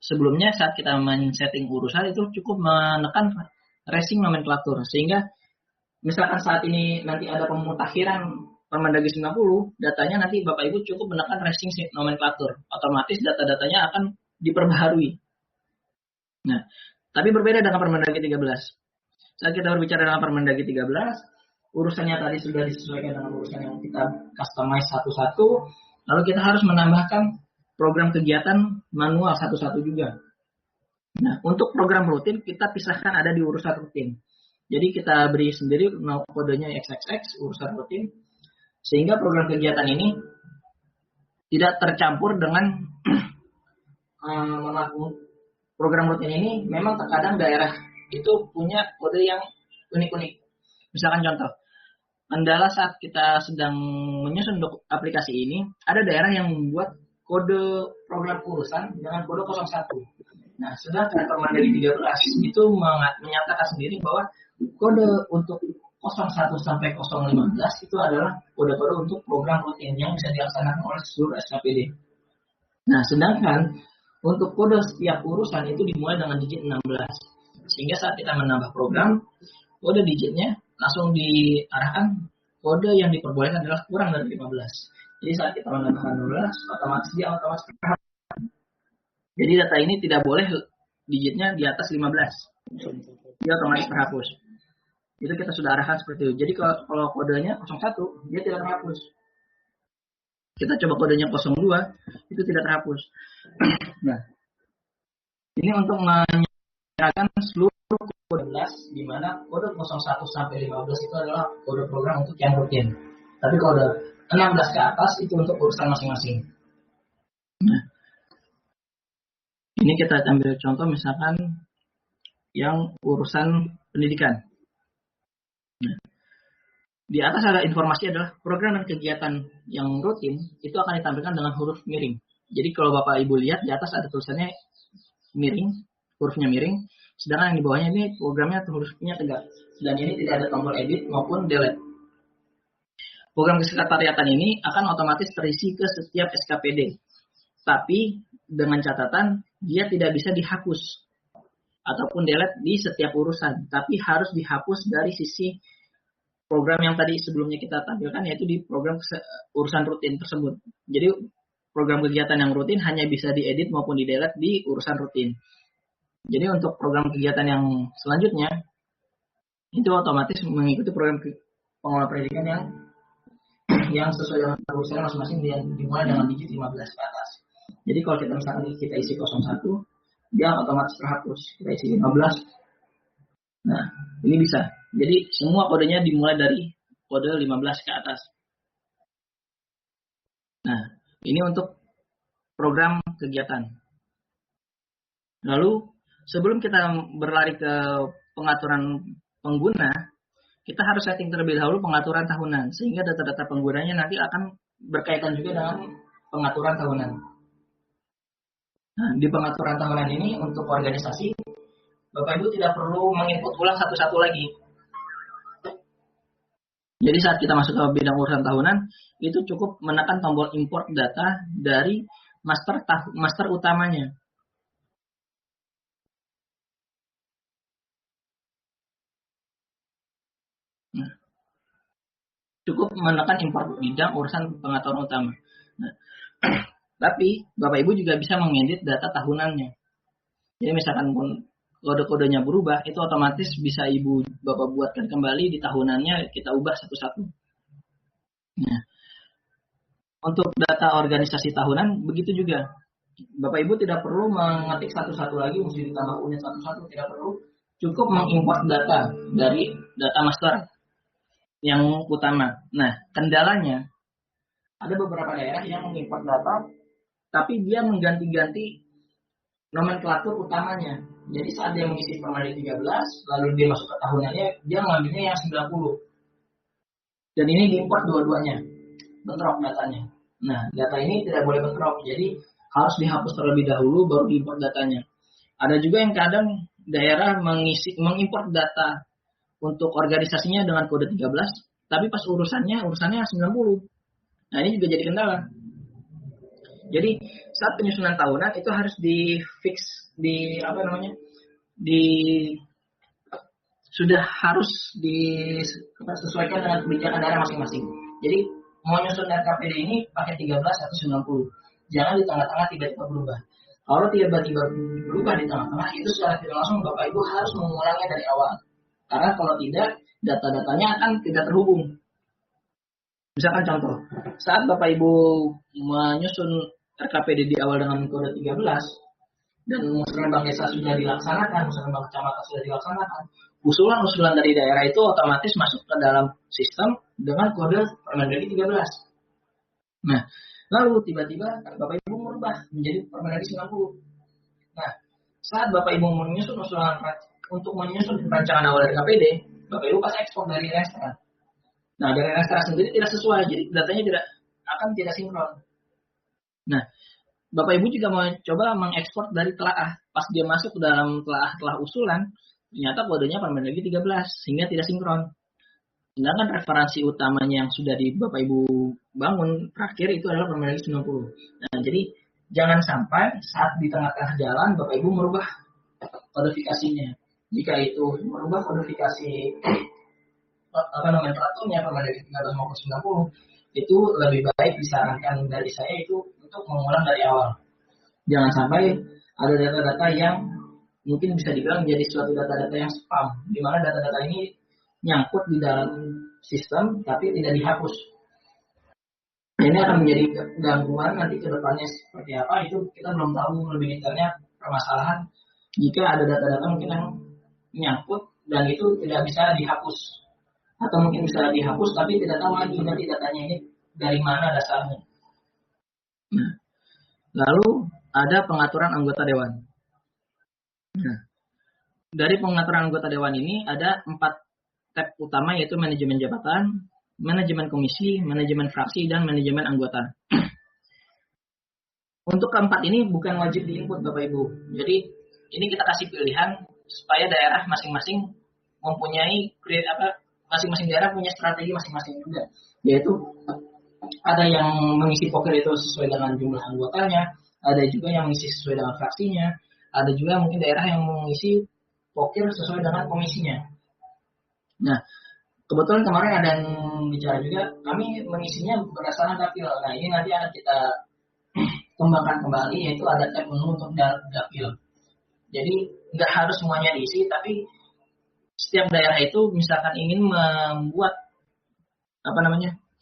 sebelumnya saat kita men-setting urusan itu cukup menekan racing nomenklatur, sehingga misalkan saat ini nanti ada pemutakhiran Permendagri 90, datanya nanti Bapak Ibu cukup menekan racing nomenklatur, otomatis data-datanya akan diperbaharui. Nah, tapi berbeda dengan Permendagri 13. Saat kita berbicara dengan Permendagri 13, urusannya tadi sudah disesuaikan dengan urusan yang kita customize satu-satu, lalu kita harus menambahkan program kegiatan manual satu-satu juga. Nah, untuk program rutin kita pisahkan ada di urusan rutin. Jadi kita beri sendiri kodenya XXX urusan rutin, sehingga program kegiatan ini tidak tercampur dengan program rutin ini. Memang terkadang daerah itu punya kode yang unik-unik. Misalkan contoh, kendala saat kita sedang menyusun aplikasi ini, ada daerah yang membuat kode program urusan dengan kode 01. Nah, sedangkan Permendagri 13 itu menyatakan sendiri bahwa kode untuk 01 sampai 015 itu adalah kode-kode untuk program rutin yang bisa dilaksanakan oleh seluruh SKPD. Nah, sedangkan untuk kode setiap urusan itu dimulai dengan digit 16. Sehingga saat kita menambah program, kode digitnya langsung diarahkan, kode yang diperbolehkan adalah kurang dari 15. Jadi saat kita menambahkan 12, otomatis dia otomatis terhapus. Jadi data ini tidak boleh digitnya di atas 15. Dia otomatis terhapus. Itu kita sudah arahkan seperti itu. Jadi kalau kodenya 01, dia tidak terhapus. Kita coba kodenya 02, itu tidak terhapus. Nah, ini untuk menyerahkan seluruh kode 11, di mana kode 01 sampai 15 itu adalah kode program untuk yang rutin. Tapi kode 16 ke atas itu untuk urusan masing-masing. Nah, ini kita ambil contoh misalkan yang urusan pendidikan. Nah, Di atas ada informasi adalah program dan kegiatan yang rutin itu akan ditampilkan dengan huruf miring. Jadi kalau Bapak Ibu lihat di atas ada tulisannya miring, hurufnya miring, sedangkan yang di bawahnya ini programnya hurufnya tegak. Dan ini tidak ada tombol edit maupun delete. Program kesekretariatan ini akan otomatis terisi ke setiap SKPD. Tapi dengan catatan dia tidak bisa dihapus ataupun delete di setiap urusan, tapi harus dihapus dari sisi program yang tadi sebelumnya kita tampilkan, yaitu di program urusan rutin tersebut. Jadi program kegiatan yang rutin hanya bisa diedit maupun di-delete di urusan rutin. Jadi untuk program kegiatan yang selanjutnya, itu otomatis mengikuti program pengelola pendidikan yang sesuai dengan urusan masing-masing dimulai dengan digit 15 ke atas. Jadi kalau kita misalkan kita isi 01, dia otomatis terhapus. Kita isi 15. Nah, ini bisa. Jadi semua kodenya dimulai dari kode 15 ke atas. Nah, ini untuk program kegiatan. Lalu, sebelum kita berlari ke pengaturan pengguna, kita harus setting terlebih dahulu pengaturan tahunan, sehingga data-data penggunanya nanti akan berkaitan juga dengan pengaturan tahunan. Nah, di pengaturan tahunan ini untuk organisasi, Bapak Ibu tidak perlu menginput ulang satu-satu lagi. Jadi saat kita masuk ke bidang urusan tahunan, itu cukup menekan tombol import data dari master utamanya. Nah, cukup menekan import bidang urusan pengaturan utama. Nah, tapi Bapak Ibu juga bisa mengedit data tahunannya. Jadi misalkan pun kode-kodenya berubah, itu otomatis bisa Ibu Bapak buatkan kembali di tahunannya, kita ubah satu-satu. Nah, untuk data organisasi tahunan begitu juga. Bapak Ibu tidak perlu mengetik satu-satu lagi, mesti ditambah unit satu-satu, tidak perlu. Cukup mengimport data dari data master yang utama. Nah, kendalanya ada beberapa daerah yang mengimport data, tapi dia mengganti-ganti nomenklatur utamanya. Jadi saat dia mengisi Permendikbud 13, lalu dia masuk ke tahunannya, dia ngambilnya yang 90. Dan ini diimport dua-duanya, bentrok datanya. Nah, data ini tidak boleh bentrok, jadi harus dihapus terlebih dahulu baru diimport datanya. Ada juga yang kadang daerah mengimport data untuk organisasinya dengan kode 13, tapi pas urusannya 90. Nah, ini juga jadi kendala. Jadi saat penyusunan tahunan itu harus sudah harus disesuaikan dengan kebijakan daerah masing-masing. Jadi mau nyusun RKPD ini pakai 13 atau 90. Jangan di tengah-tengah tiba-tiba berubah. Kalau tiba-tiba berubah di tengah-tengah, itu secara tidak langsung Bapak Ibu harus mengulangnya dari awal. Karena kalau tidak, data-datanya akan tidak terhubung. Misalkan contoh, saat Bapak Ibu menyusun RKPD di awal dengan kode 13, dan musrenbang desa sudah dilaksanakan, musrenbang kecamatan sudah dilaksanakan, usulan-usulan dari daerah itu otomatis masuk ke dalam sistem dengan kode Permendikbud 13. Nah, lalu tiba-tiba Bapak Ibu merubah menjadi Permendikbud 90. Nah, saat Bapak Ibu menyusun usulan untuk menyusun rancangan awal RKPD, Bapak Ibu pas ekspor dari Restra. Nah, dari Restra sendiri tidak sesuai, jadi datanya tidak sinkron. Nah, Bapak Ibu juga mau coba mengekspor dari telaah. Pas dia masuk ke dalam telah usulan, ternyata kodenya Permendikbud 13, sehingga tidak sinkron. Sedangkan referensi utamanya yang sudah di Bapak Ibu bangun terakhir itu adalah Permendikbud 90. Nah, jadi jangan sampai saat di tengah-tengah jalan Bapak Ibu merubah kodifikasinya. Jika itu merubah kodifikasi nomenklaturnya Permendikbud 13 maupun 90, itu lebih baik disarankan dari saya itu untuk mengulang dari awal. Jangan sampai ada data-data yang mungkin bisa dibilang menjadi suatu data-data yang spam, di mana data-data ini nyangkut di dalam sistem tapi tidak dihapus. Ini akan menjadi gangguan nanti ke depannya seperti apa, itu kita belum tahu lebih detailnya permasalahan jika ada data-data mungkin yang nyangkut dan itu tidak bisa dihapus. Atau mungkin bisa dihapus tapi tidak tahu lagi nanti datanya ini dari mana dasarnya. Nah, lalu ada pengaturan anggota dewan. Nah, dari pengaturan anggota dewan ini ada 4 tab utama, yaitu manajemen jabatan, manajemen komisi, manajemen fraksi, dan manajemen anggota. Untuk keempat ini bukan wajib diinput Bapak Ibu. Jadi ini kita kasih pilihan supaya daerah masing-masing mempunyai masing-masing daerah punya strategi masing-masing juga. Yaitu ada yang mengisi pokir itu sesuai dengan jumlah anggotanya, ada juga yang mengisi sesuai dengan fraksinya, ada juga mungkin daerah yang mengisi pokir sesuai dengan komisinya. Nah, kebetulan kemarin ada yang bicara juga, kami mengisinya berdasarkan dapil. Nah, ini nanti akan kita kembangkan kembali, yaitu ada tab menu untuk dapil. Jadi nggak harus semuanya diisi, tapi setiap daerah itu misalkan ingin membuat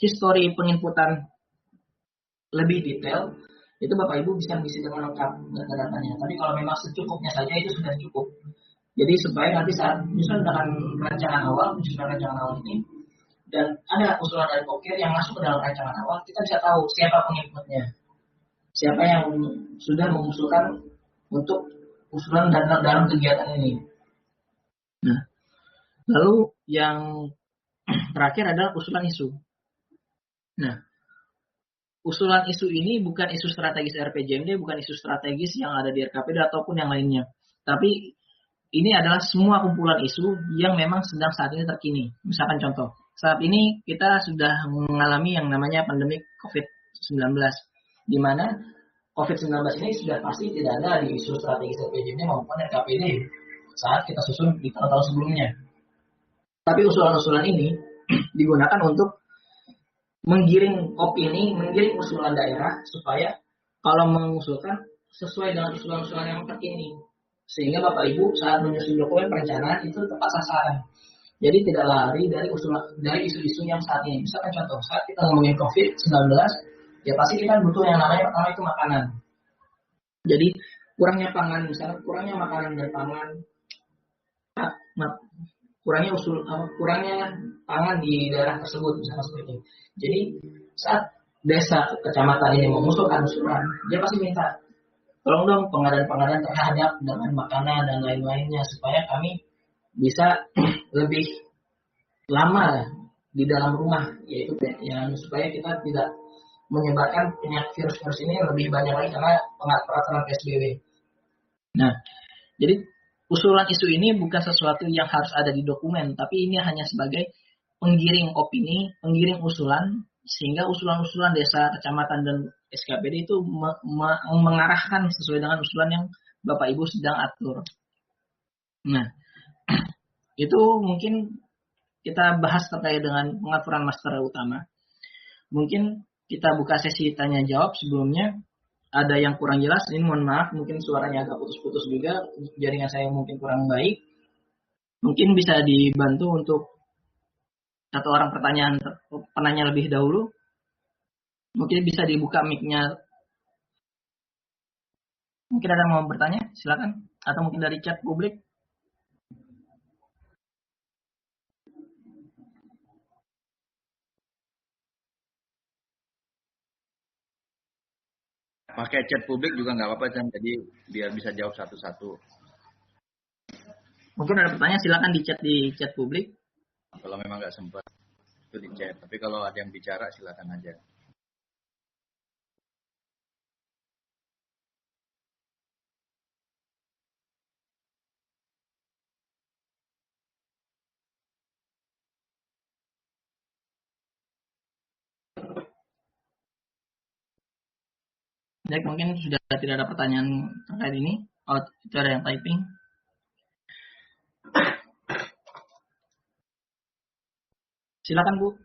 histori penginputan lebih detail, itu Bapak Ibu bisa mengisi dengan lengkap data-datanya. Tapi kalau memang secukupnya saja itu sudah cukup. Jadi supaya nanti saat misalnya dengan rancangan awal ini, dan ada usulan dari pokir yang masuk ke dalam rancangan awal, kita bisa tahu siapa penginputnya. Siapa yang sudah mengusulkan untuk usulan dalam kegiatan ini. Nah, lalu yang terakhir adalah usulan isu. Nah, usulan isu ini bukan isu strategis RPJMD, bukan isu strategis yang ada di RKPD ataupun yang lainnya. Tapi ini adalah semua kumpulan isu yang memang sedang saat ini terkini. Misalkan contoh, saat ini kita sudah mengalami yang namanya pandemi COVID-19, di mana COVID-19 ini sudah pasti tidak ada di isu strategis RPJMD maupun RKPD saat kita susun di tahun-tahun sebelumnya. Tapi usulan-usulan ini digunakan untuk menggiring opini, menggiring usulan daerah supaya kalau mengusulkan sesuai dengan usulan-usulan yang terkini. Sehingga Bapak Ibu saat menyusun dokumen perencanaan itu tepat sasaran. Jadi tidak lari dari isu-isu yang saat ini. Misalkan contoh, saat kita ngomongin COVID-19, ya pasti kita butuh yang namanya pertama itu makanan. Jadi kurangnya pangan, misalnya kurangnya makanan dan pangan, kurangnya pangan di daerah tersebut, misalnya seperti itu. Jadi saat desa kecamatan ini mengusulkan usulan, dia pasti minta tolong dong pengadaan terhadap dengan makanan dan lain-lainnya supaya kami bisa lebih lama di dalam rumah, yaitu yang supaya kita tidak menyebarkan penyakit virus ini lebih banyak lagi karena peraturan PSBB. Nah, jadi usulan isu ini bukan sesuatu yang harus ada di dokumen, tapi ini hanya sebagai penggiring opini, penggiring usulan, sehingga usulan-usulan desa, kecamatan, dan SKPD itu mengarahkan sesuai dengan usulan yang Bapak Ibu sedang atur. Nah, itu mungkin kita bahas terkait dengan pengaturan master utama. Mungkin kita buka sesi tanya jawab. Sebelumnya ada yang kurang jelas, ini mohon maaf, mungkin suaranya agak putus-putus juga, jaringan saya mungkin kurang baik. Mungkin bisa dibantu untuk satu orang penanya lebih dahulu. Mungkin bisa dibuka mic-nya. Mungkin ada yang mau bertanya, silakan. Atau mungkin dari chat publik. Pakai chat publik juga nggak apa-apa, Chan. Jadi biar bisa jawab satu-satu. Mungkin ada pertanyaan, silakan di chat publik. Kalau memang nggak sempat itu di chat. Tapi kalau ada yang bicara silakan aja. Baik, mungkin sudah tidak ada pertanyaan terkait ini. Oh, itu ada yang typing. Silakan, Bu.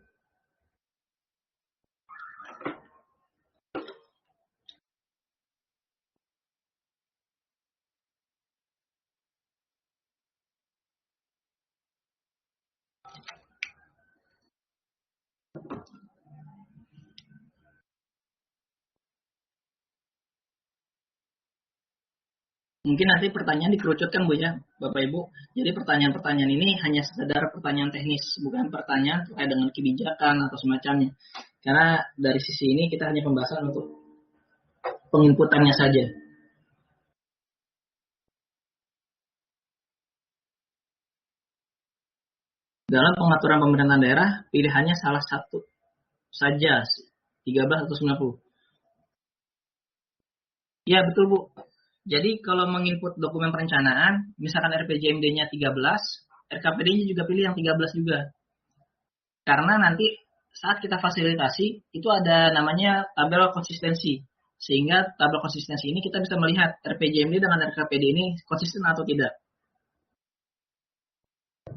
Mungkin nanti pertanyaan dikerucutkan, Bu, ya, Bapak Ibu. Jadi pertanyaan-pertanyaan ini hanya sekedar pertanyaan teknis, bukan pertanyaan terkait dengan kebijakan atau semacamnya. Karena dari sisi ini kita hanya pembahasan untuk penginputannya saja. Dalam pengaturan pemerintahan daerah, pilihannya salah satu saja, 13 atau 90. Ya, betul, Bu. Jadi kalau menginput dokumen perencanaan, misalkan RPJMD-nya 13, RKPD-nya juga pilih yang 13 juga. Karena nanti saat kita fasilitasi, itu ada namanya tabel konsistensi. Sehingga tabel konsistensi ini kita bisa melihat RPJMD dengan RKPD ini konsisten atau tidak.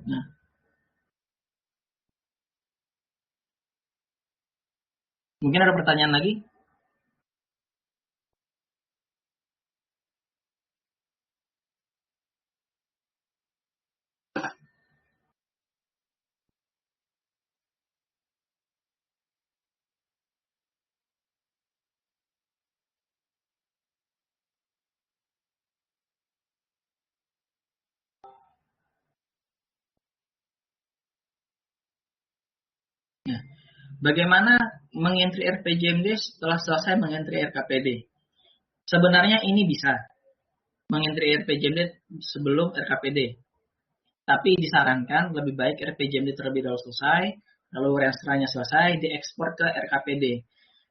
Nah, mungkin ada pertanyaan lagi? Nah, bagaimana mengentry RPJMD setelah selesai mengentry RKPD? Sebenarnya ini bisa mengentry RPJMD sebelum RKPD. Tapi disarankan lebih baik RPJMD terlebih dahulu selesai, lalu renstranya selesai, diekspor ke RKPD.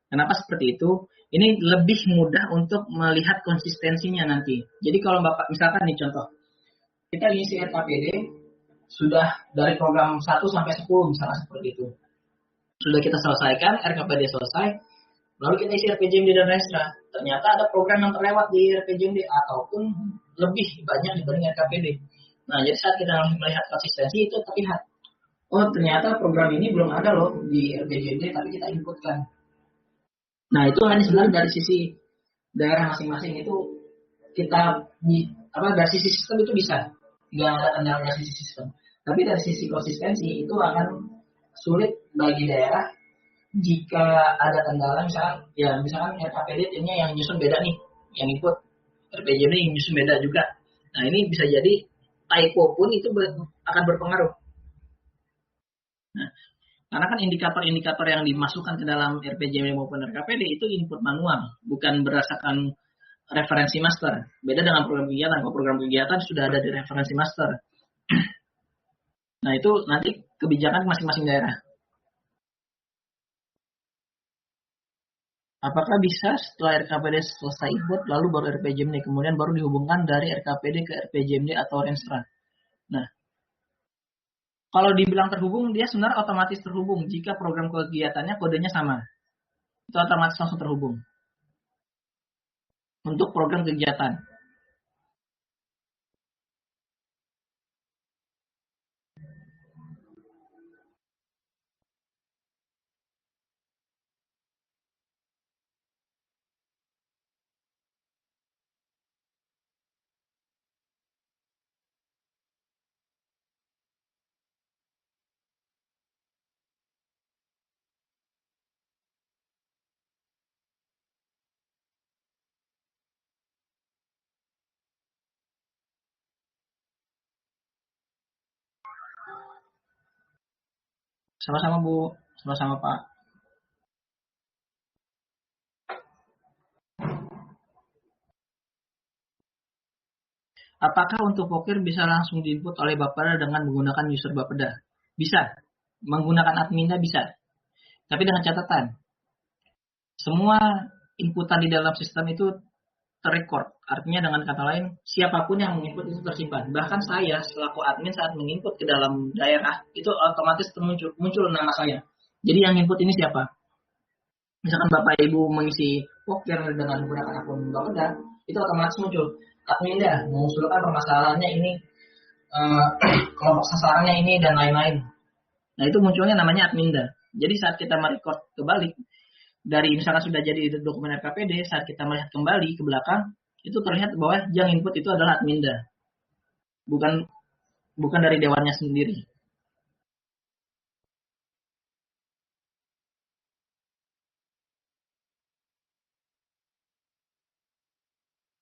Kenapa seperti itu? Ini lebih mudah untuk melihat konsistensinya nanti. Jadi kalau Bapak, misalkan nih contoh, kita isi RKPD, sudah dari program 1 sampai 10 misalnya seperti itu. Sudah kita selesaikan, RKPD selesai, lalu kita isi RPJMD dan Restra. Ternyata ada program yang terlewat di RPJMD ataupun lebih banyak dibanding RKPD. Nah, jadi saat kita melihat konsistensi itu terlihat, oh ternyata program ini belum ada loh di RPJMD, tapi kita inputkan. Nah, itu hanya sebenarnya dari sisi daerah masing-masing itu kita dari sisi sistem itu bisa, nggak ada kendala dari sisi sistem. Tapi dari sisi konsistensi itu akan sulit bagi daerah jika ada kendala, misalkan RKPD timnya yang nyusun beda nih, yang ikut RPJMD yang nyusun beda juga. Nah, ini bisa jadi typo pun itu akan berpengaruh. Nah, karena kan indikator-indikator yang dimasukkan ke dalam RPJMD maupun RKPD itu input manual, bukan berdasarkan referensi master. Beda dengan program kegiatan. Kalau program kegiatan sudah ada di referensi master. Nah, itu nanti kebijakan masing-masing daerah. Apakah bisa setelah RKPD selesai input, lalu baru RPJMD, kemudian baru dihubungkan dari RKPD ke RPJMD atau Renstra? Nah, kalau dibilang terhubung, dia sebenarnya otomatis terhubung jika program kegiatannya kodenya sama. Itu otomatis langsung terhubung. Untuk program kegiatan. Sama-sama Bu, sama-sama Pak. Apakah untuk Pokir bisa langsung diinput oleh Bapeda dengan menggunakan user Bapeda? Bisa. Menggunakan adminnya bisa. Tapi dengan catatan, semua inputan di dalam sistem itu terrecord. Artinya dengan kata lain, siapapun yang menginput itu tersimpan. Bahkan saya selaku admin saat menginput ke dalam daerah, itu otomatis muncul nama saya. Jadi yang input ini siapa? Misalkan Bapak Ibu mengisi Pokir dengan menggunakan akun Bapeda, itu otomatis muncul. Adminnya mengusulkan permasalahannya ini, kelompok sasarannya ini, dan lain-lain. Nah, itu munculnya namanya adminda. Jadi saat kita merecord kebalik, dari misalkan sudah jadi dokumen RKPD, saat kita melihat kembali ke belakang, itu terlihat bahwa yang input itu adalah adminda. Bukan bukan dari dewannya sendiri.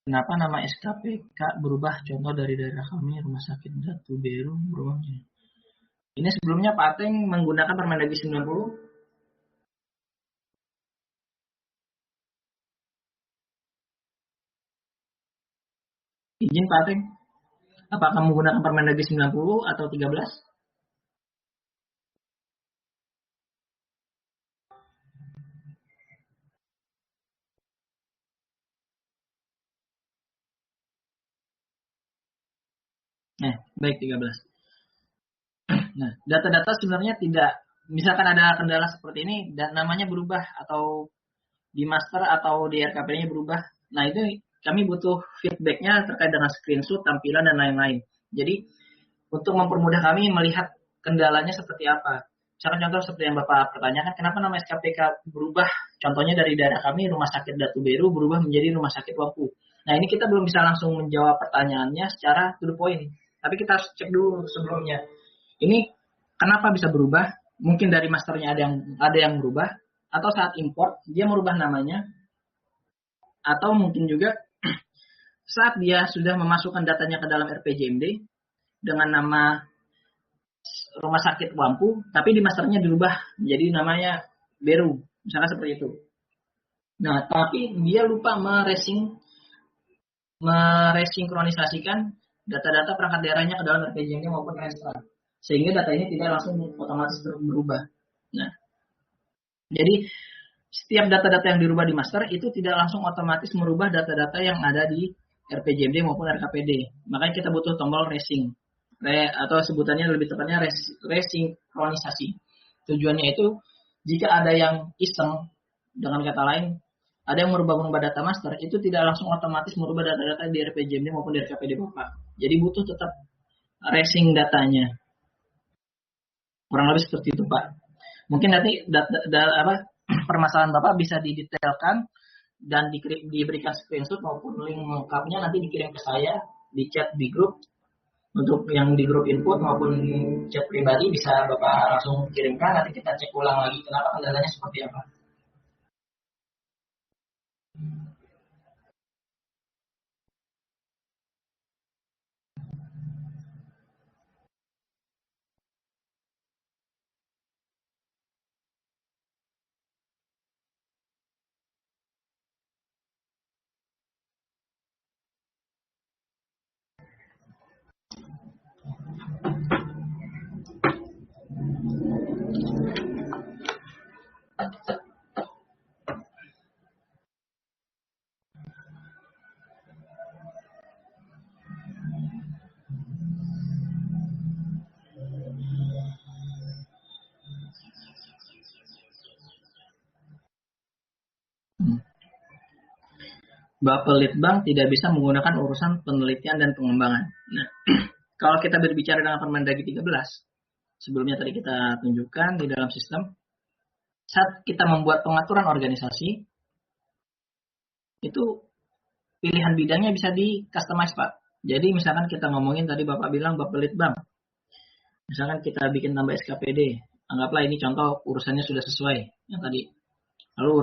Kenapa nama SKPK berubah? Contoh dari daerah kami, Rumah Sakit Datu Beru berubah. Ini sebelumnya Pak Ateng menggunakan Permendagri 90. Izin Pak Ateng, apakah menggunakan Permendagri 90 atau 13? Nah, baik 13. Nah, data-data sebenarnya tidak, misalkan ada kendala seperti ini, dan namanya berubah atau di master atau di RKPD-nya berubah. Nah, itu kami butuh feedback-nya terkait dengan screenshot, tampilan, dan lain-lain. Jadi, untuk mempermudah kami melihat kendalanya seperti apa. Misalkan contoh seperti yang Bapak pertanyakan, kenapa nama SKPK berubah? Contohnya dari daerah kami, Rumah Sakit Datu Beru berubah menjadi Rumah Sakit Wampu. Nah, ini kita belum bisa langsung menjawab pertanyaannya secara to the point. Tapi kita harus cek dulu sebelumnya. Ini kenapa bisa berubah? Mungkin dari masternya ada yang berubah, atau saat import dia merubah namanya, atau mungkin juga saat dia sudah memasukkan datanya ke dalam RPJMD dengan nama Rumah Sakit Wampu, tapi di masternya dirubah menjadi namanya Beru, misalnya seperti itu. Nah, tapi dia lupa meresinkronisasikan data-data perangkat daerahnya ke dalam RPJMD maupun Renstra, sehingga data ini tidak langsung otomatis berubah. Nah, jadi setiap data-data yang dirubah di master itu tidak langsung otomatis merubah data-data yang ada di RPJMD maupun RKPD. Makanya kita butuh tombol atau sebutannya lebih tepatnya resinkronisasi. Tujuannya itu jika ada yang iseng, dengan kata lain, ada yang merubah data master, itu tidak langsung otomatis merubah data-data di RPJMD maupun di RKPD Bapak. Jadi butuh tetap resync datanya. Kurang lebih seperti itu Pak. Mungkin nanti permasalahan Bapak bisa didetailkan dan diberikan screenshot maupun link lengkapnya nanti dikirim ke saya di chat di grup. Untuk yang di grup input maupun chat pribadi bisa Bapak langsung kirimkan, nanti kita cek ulang lagi kenapa kendalanya seperti apa. Bapelitbang tidak bisa menggunakan urusan penelitian dan pengembangan. Nah, kalau kita berbicara dengan Permendagri 13, sebelumnya tadi kita tunjukkan di dalam sistem, saat kita membuat pengaturan organisasi, itu pilihan bidangnya bisa di-customize, Pak. Jadi misalkan kita ngomongin tadi Bapak bilang Bapelitbang. Misalkan kita bikin tambah SKPD. Anggaplah ini contoh urusannya sudah sesuai yang tadi. Lalu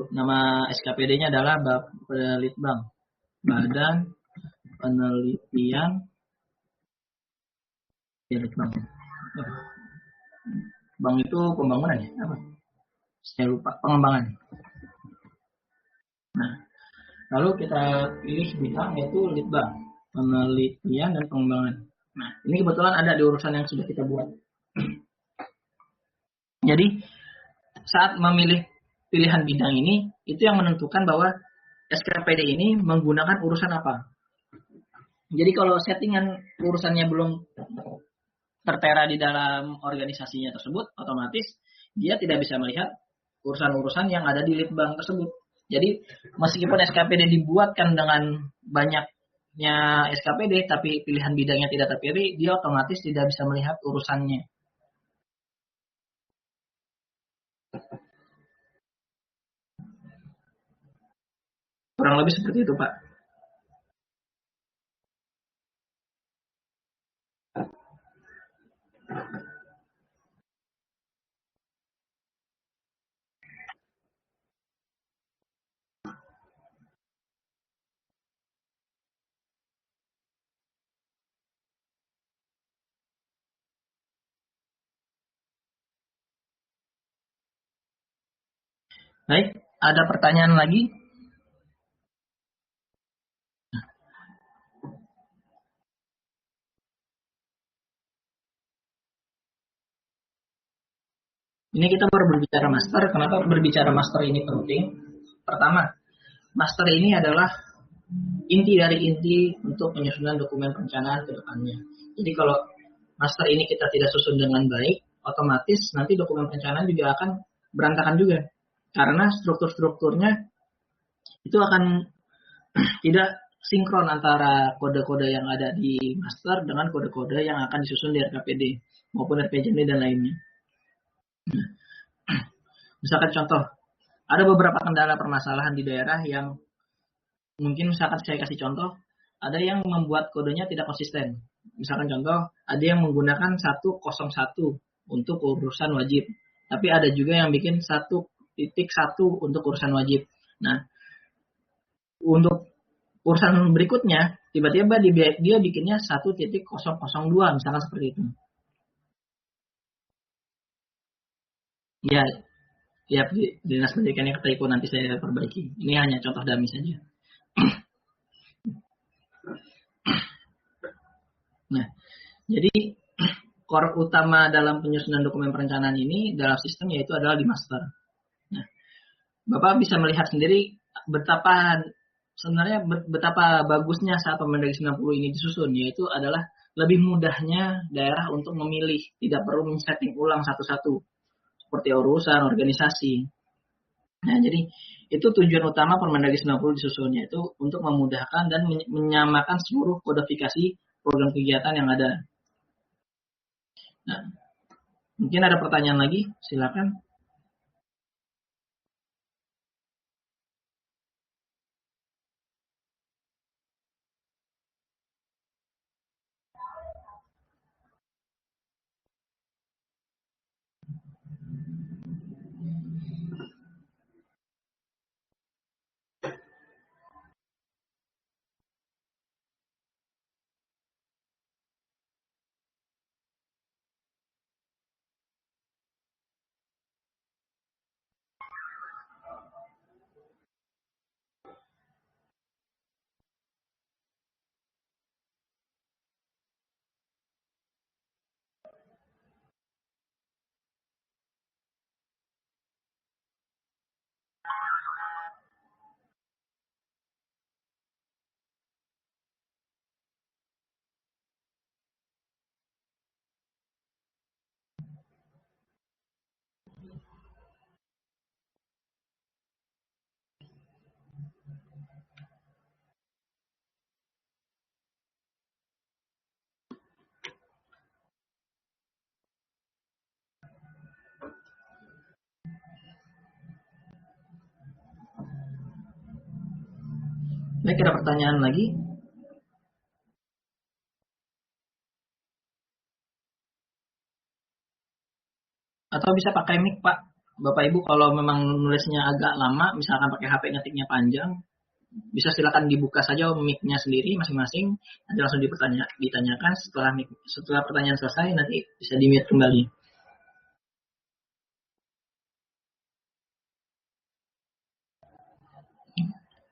nama SKPD-nya adalah Bapelitbang. Badan Penelitian Litbang. Bang itu pembangunan ya? Apa? Saya lupa. Pengembangan. Nah, lalu kita pilih bidang yaitu Litbang. Penelitian dan pengembangan. Nah, ini kebetulan ada di urusan yang sudah kita buat. Jadi, saat memilih pilihan bidang ini, itu yang menentukan bahwa SKPD ini menggunakan urusan apa. Jadi kalau settingan urusannya belum tertera di dalam organisasinya tersebut, otomatis dia tidak bisa melihat urusan-urusan yang ada di Litbang tersebut. Jadi meskipun SKPD dibuatkan dengan banyaknya SKPD, tapi pilihan bidangnya tidak terpilih, dia otomatis tidak bisa melihat urusannya. Kurang lebih seperti itu, Pak. Baik, ada pertanyaan lagi? Ini kita baru berbicara master. Kenapa berbicara master ini penting? Pertama, master ini adalah inti dari inti untuk penyusunan dokumen perencanaan ke depannya. Jadi kalau master ini kita tidak susun dengan baik, otomatis nanti dokumen perencanaan juga akan berantakan juga. Karena struktur-strukturnya itu akan tidak sinkron antara kode-kode yang ada di master dengan kode-kode yang akan disusun di RKPD maupun RPJMD dan lainnya. Misalkan contoh, ada beberapa kendala permasalahan di daerah yang mungkin misalkan saya kasih contoh, ada yang membuat kodenya tidak konsisten. Misalkan contoh, ada yang menggunakan 101 untuk urusan wajib. Tapi ada juga yang bikin 1.1 untuk urusan wajib. Nah, untuk urusan berikutnya, tiba-tiba dia bikinnya 1.002, misalkan seperti itu. Ya, dinas pendidikannya ketika nanti saya perbaiki. Ini hanya contoh dummy saja. Nah, jadi core utama dalam penyusunan dokumen perencanaan ini dalam sistem yaitu adalah di master. Nah, Bapak bisa melihat sendiri betapa bagusnya saat Permendagri 90 ini disusun, yaitu adalah lebih mudahnya daerah untuk memilih, tidak perlu men-setting ulang satu-satu seperti urusan organisasi. Nah, jadi itu tujuan utama Permendagri 90 disusun, yaitu untuk memudahkan dan menyamakan seluruh kodifikasi program kegiatan yang ada. Nah, mungkin ada pertanyaan lagi, silakan. Baik, ada pertanyaan lagi? Atau bisa pakai mic, Pak. Bapak Ibu kalau memang nulisnya agak lama, misalkan pakai HP ngetiknya panjang, bisa silakan dibuka saja mic-nya sendiri masing-masing, nanti langsung ditanyakan setelah pertanyaan selesai nanti bisa di-mute kembali.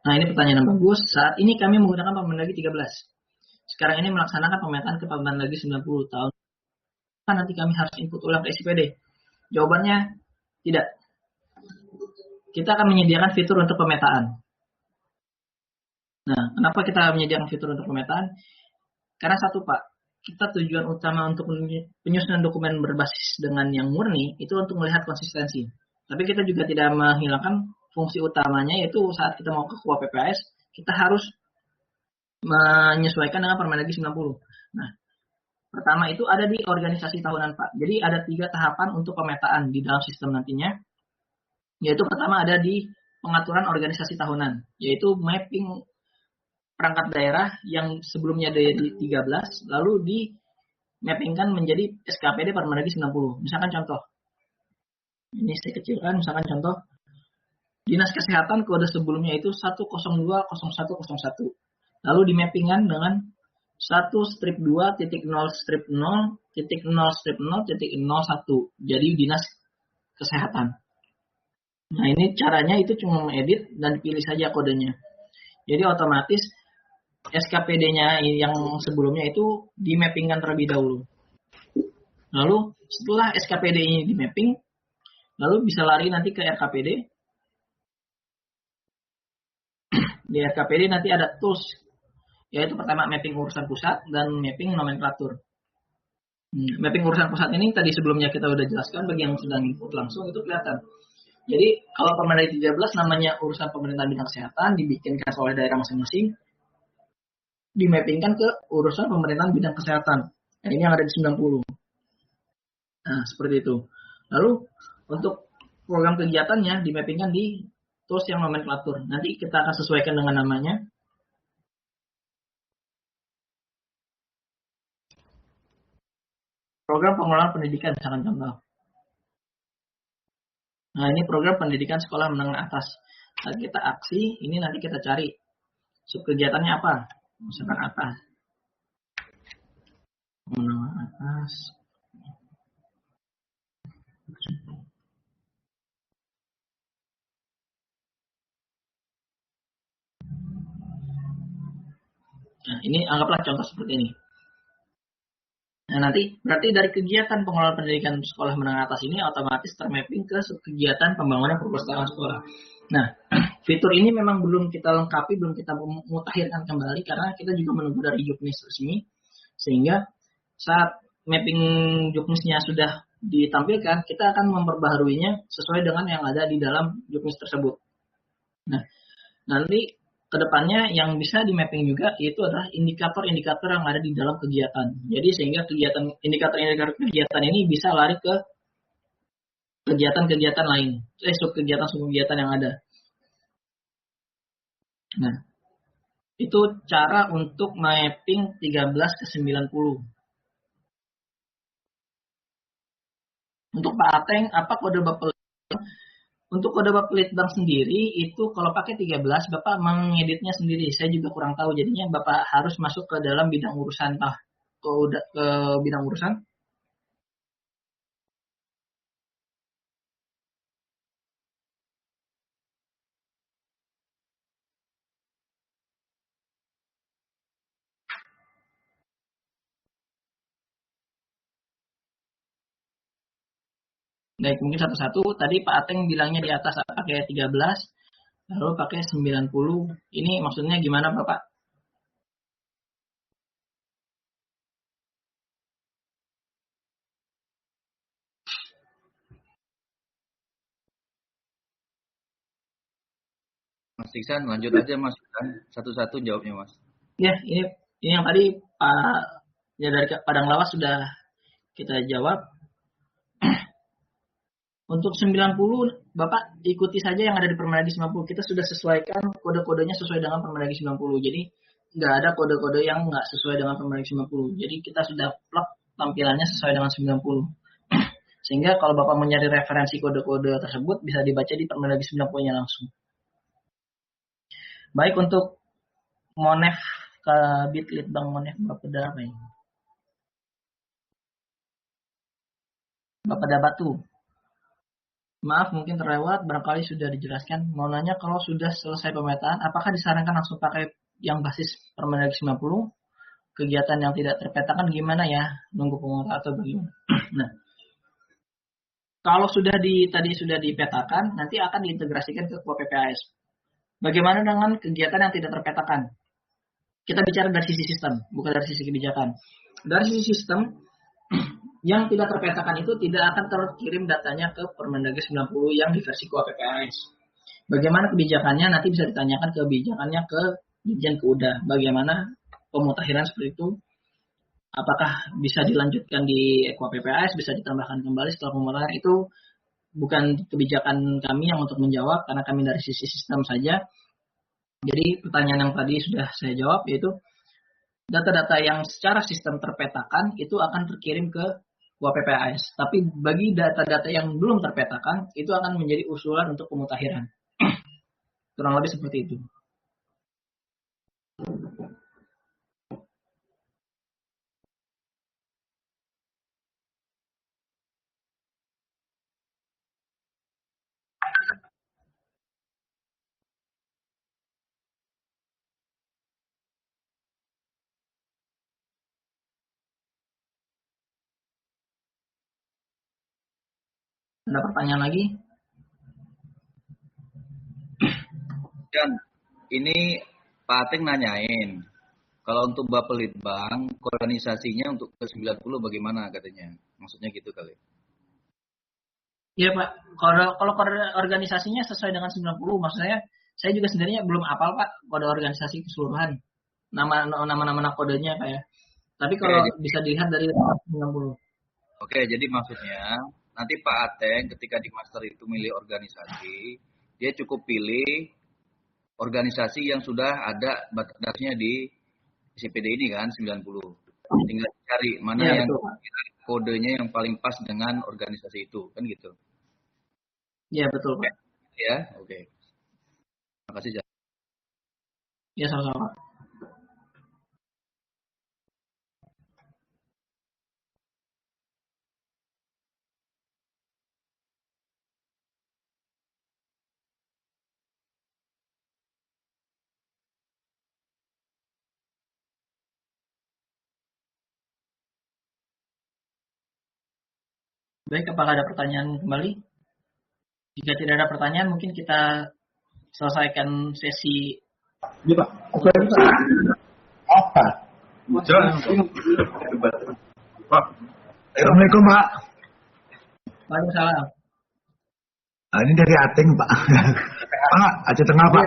Nah, ini pertanyaan yang bagus. Saat ini kami menggunakan Permendagri 13. Sekarang ini melaksanakan pemetaan ke Permendagri 90 tahun. Nanti kami harus input ulang ke SIPD. Jawabannya tidak. Kita akan menyediakan fitur untuk pemetaan. Nah, kenapa kita menyediakan fitur untuk pemetaan? Karena satu, Pak, kita tujuan utama untuk penyusunan dokumen berbasis dengan yang murni itu untuk melihat konsistensi. Tapi kita juga tidak menghilangkan fungsi utamanya, yaitu saat kita mau ke KUA PPAS, kita harus menyesuaikan dengan Permendagri 90. Nah, pertama itu ada di organisasi tahunan, Pak. Jadi ada 3 tahapan untuk pemetaan di dalam sistem nantinya. Yaitu pertama ada di pengaturan organisasi tahunan, yaitu mapping perangkat daerah yang sebelumnya ada di 13, lalu di mappingkan menjadi SKPD Permendagri 90. Misalkan contoh, ini saya kecilkan, misalkan contoh, Dinas Kesehatan kode sebelumnya itu 1020101. Lalu di mappingan dengan 1-2.0.0.0.0.01. Jadi Dinas Kesehatan. Nah, ini caranya itu cuma mengedit dan pilih saja kodenya. Jadi otomatis SKPD-nya yang sebelumnya itu di mappingkan terlebih dahulu. Lalu setelah SKPD ini di mapping, lalu bisa lari nanti ke RKPD. Di RKPD nanti ada tools yaitu pertama mapping urusan pusat dan mapping nomenklatur. Mapping urusan pusat ini tadi sebelumnya kita udah jelaskan, bagi yang sedang input langsung itu kelihatan. Jadi kalau Permendagri 13 namanya urusan pemerintahan bidang kesehatan, dibikinkan oleh daerah masing-masing, dimappingkan ke urusan pemerintahan bidang kesehatan. Nah, ini yang ada di 90. Nah, seperti itu. Lalu untuk program kegiatannya dimappingkan di tools yang nomenklatur. Nanti kita akan sesuaikan dengan namanya. Program pengelolaan pendidikan, misalkan contoh. Nah, ini program pendidikan sekolah menengah atas. Saat kita aksi, ini nanti kita cari subkegiatannya apa. Misalkan atas. Menengah atas. Nah, ini anggaplah contoh seperti ini. Nah, nanti berarti dari kegiatan pengelolaan pendidikan sekolah menengah atas ini otomatis termapping ke kegiatan pembangunan perpustakaan sekolah. Nah, fitur ini memang belum kita lengkapi, belum kita mutakhirkan kembali karena kita juga menunggu dari Juknis resmi, sehingga saat mapping Juknisnya sudah ditampilkan, kita akan memperbaharuinya sesuai dengan yang ada di dalam Juknis tersebut. Nah, nanti kedepannya yang bisa di mapping juga yaitu adalah indikator-indikator yang ada di dalam kegiatan. Jadi sehingga indikator-indikator kegiatan ini bisa lari ke kegiatan-kegiatan lain, sub-kegiatan yang ada. Nah, itu cara untuk mapping 13 ke 90. Untuk Pak Ateng, apa kode Bapak? Untuk kode Bapak Litbang sendiri itu kalau pakai 13 Bapak mengeditnya sendiri. Saya juga kurang tahu, jadinya Bapak harus masuk ke dalam bidang urusan ke bidang urusan. Baik, mungkin satu-satu. Tadi Pak Ateng bilangnya di atas pakai 13, lalu pakai 90. Ini maksudnya gimana Bapak? Mas Iksan, lanjut aja Mas. Satu-satu jawabnya Mas. Ya, ini yang tadi Pak ya dari Padang Lawas sudah kita jawab. Untuk 90, Bapak ikuti saja yang ada di Permendagri 90. Kita sudah sesuaikan kode-kodenya sesuai dengan Permendagri 90. Jadi nggak ada kode-kode yang nggak sesuai dengan Permendagri 90. Jadi kita sudah plug tampilannya sesuai dengan 90. Sehingga kalau Bapak mencari referensi kode-kode tersebut bisa dibaca di Permendagri 90-nya langsung. Baik, untuk Monef Kabit Litbang Monef Bapeda apa ini? Bapeda Batu. Maaf mungkin terlewat, barangkali sudah dijelaskan. Mau nanya kalau sudah selesai pemetaan, apakah disarankan langsung pakai yang basis Permendagri 90? Kegiatan yang tidak terpetakan gimana ya? Nunggu penguatan atau bagaimana? Nah, kalau tadi sudah dipetakan, nanti akan diintegrasikan ke PPAS. Bagaimana dengan kegiatan yang tidak terpetakan? Kita bicara dari sisi sistem, bukan dari sisi kebijakan. Dari sisi sistem, yang tidak terpetakan itu tidak akan terkirim datanya ke Permendagri 90 yang di versi PPAS. Bagaimana kebijakannya nanti bisa ditanyakan kebijakannya ke Dirjen Keuda. Bagaimana pemutakhiran seperti itu? Apakah bisa dilanjutkan di PPAS, bisa ditambahkan kembali setelah pemutakhiran, itu bukan kebijakan kami yang untuk menjawab karena kami dari sisi sistem saja. Jadi pertanyaan yang tadi sudah saya jawab, yaitu data-data yang secara sistem terpetakan itu akan terkirim ke PPAS. Tapi bagi data-data yang belum terpetakan itu akan menjadi usulan untuk pemutakhiran. Kurang lebih seperti itu. Ada pertanyaan lagi? Dan ini Pak Ateng nanyain, Kalau untuk Bapelitbang, organisasinya untuk ke 90 bagaimana katanya? Maksudnya gitu kali. Iya Pak, kalau organisasinya sesuai dengan 90, maksudnya saya juga sendirinya belum hafal Pak kode organisasi keseluruhan. Nama kodenya Pak ya. Tapi Oke, kalau bisa dilihat dari 90. jadi maksudnya nanti Pak Ateng ketika di master itu milih organisasi, dia cukup pilih organisasi yang sudah ada batasnya di CPD ini kan 90. Tinggal cari mana Iya yang betul Pak. kodenya yang paling pas dengan organisasi itu, kan gitu. Iya betul Pak. Ya, oke. Terima kasih. Iya sama-sama Pak. Baik, apakah ada pertanyaan kembali? Jika tidak ada pertanyaan, mungkin kita selesaikan sesi. Iya Pak. Apa? Pak. Assalamualaikum Pak. Waalaikumsalam. Ini dari Ateng Pak. Pak, Aceh Tengah Pak.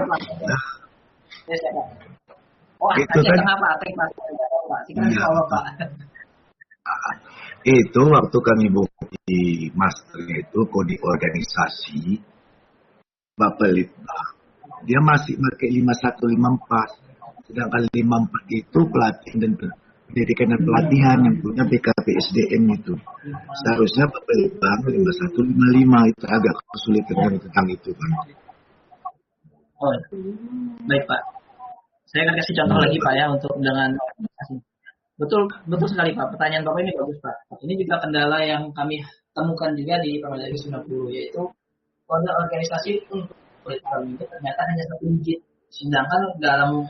Yes, ya, Pak. Oh, Itu Aceh kan- Tengah Pak, Ateng Pak. Iya, Pak. Itu waktu kami buka di masternya itu kode organisasi Bapelitbang. Dia masih pakai 5154. Sedangkan 54 itu pelatihan dan pendidikan dan pelatihan yang punya BKPSDM itu. Seharusnya Bapelitbang 5155 itu agak kesulitan tentang itu kan. Oh, baik Pak. Saya akan kasih contoh lagi Pak ya untuk dengan betul sekali Pak. Pertanyaan Bapak ini bagus Pak. Ini juga kendala yang kami temukan juga di Permendagri 90 yaitu kode organisasi untuk Bapelitbang itu ternyata hanya 1 digit. Sedangkan dalam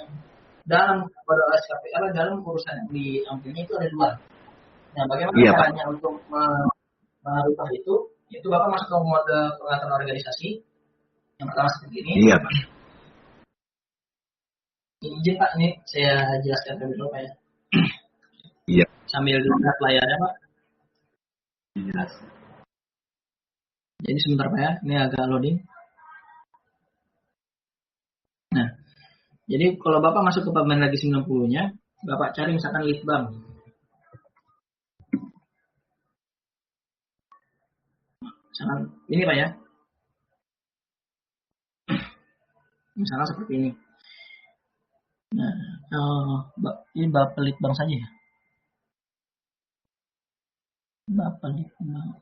kode SKP dalam urusan yang diambilnya itu ada 2. Nah, bagaimana Iya, caranya untuk merubah itu? Itu Bapak masuk ke mode pengaturan organisasi. Yang pertama seperti ini. Iya Pak. Izin Pak, ini saya jelaskan dulu Pak ya. Iya. Sambil dilihat layarnya Pak. Iya. Jadi sebentar Pak ya, ini agak loading. Nah, jadi kalau Bapak masuk ke Permendagri 90-nya, Bapak cari misalkan Litbang. Misalkan ini Pak ya. Misalkan seperti ini. Nah, ini Bapelitbang saja ya. Bapelitbang.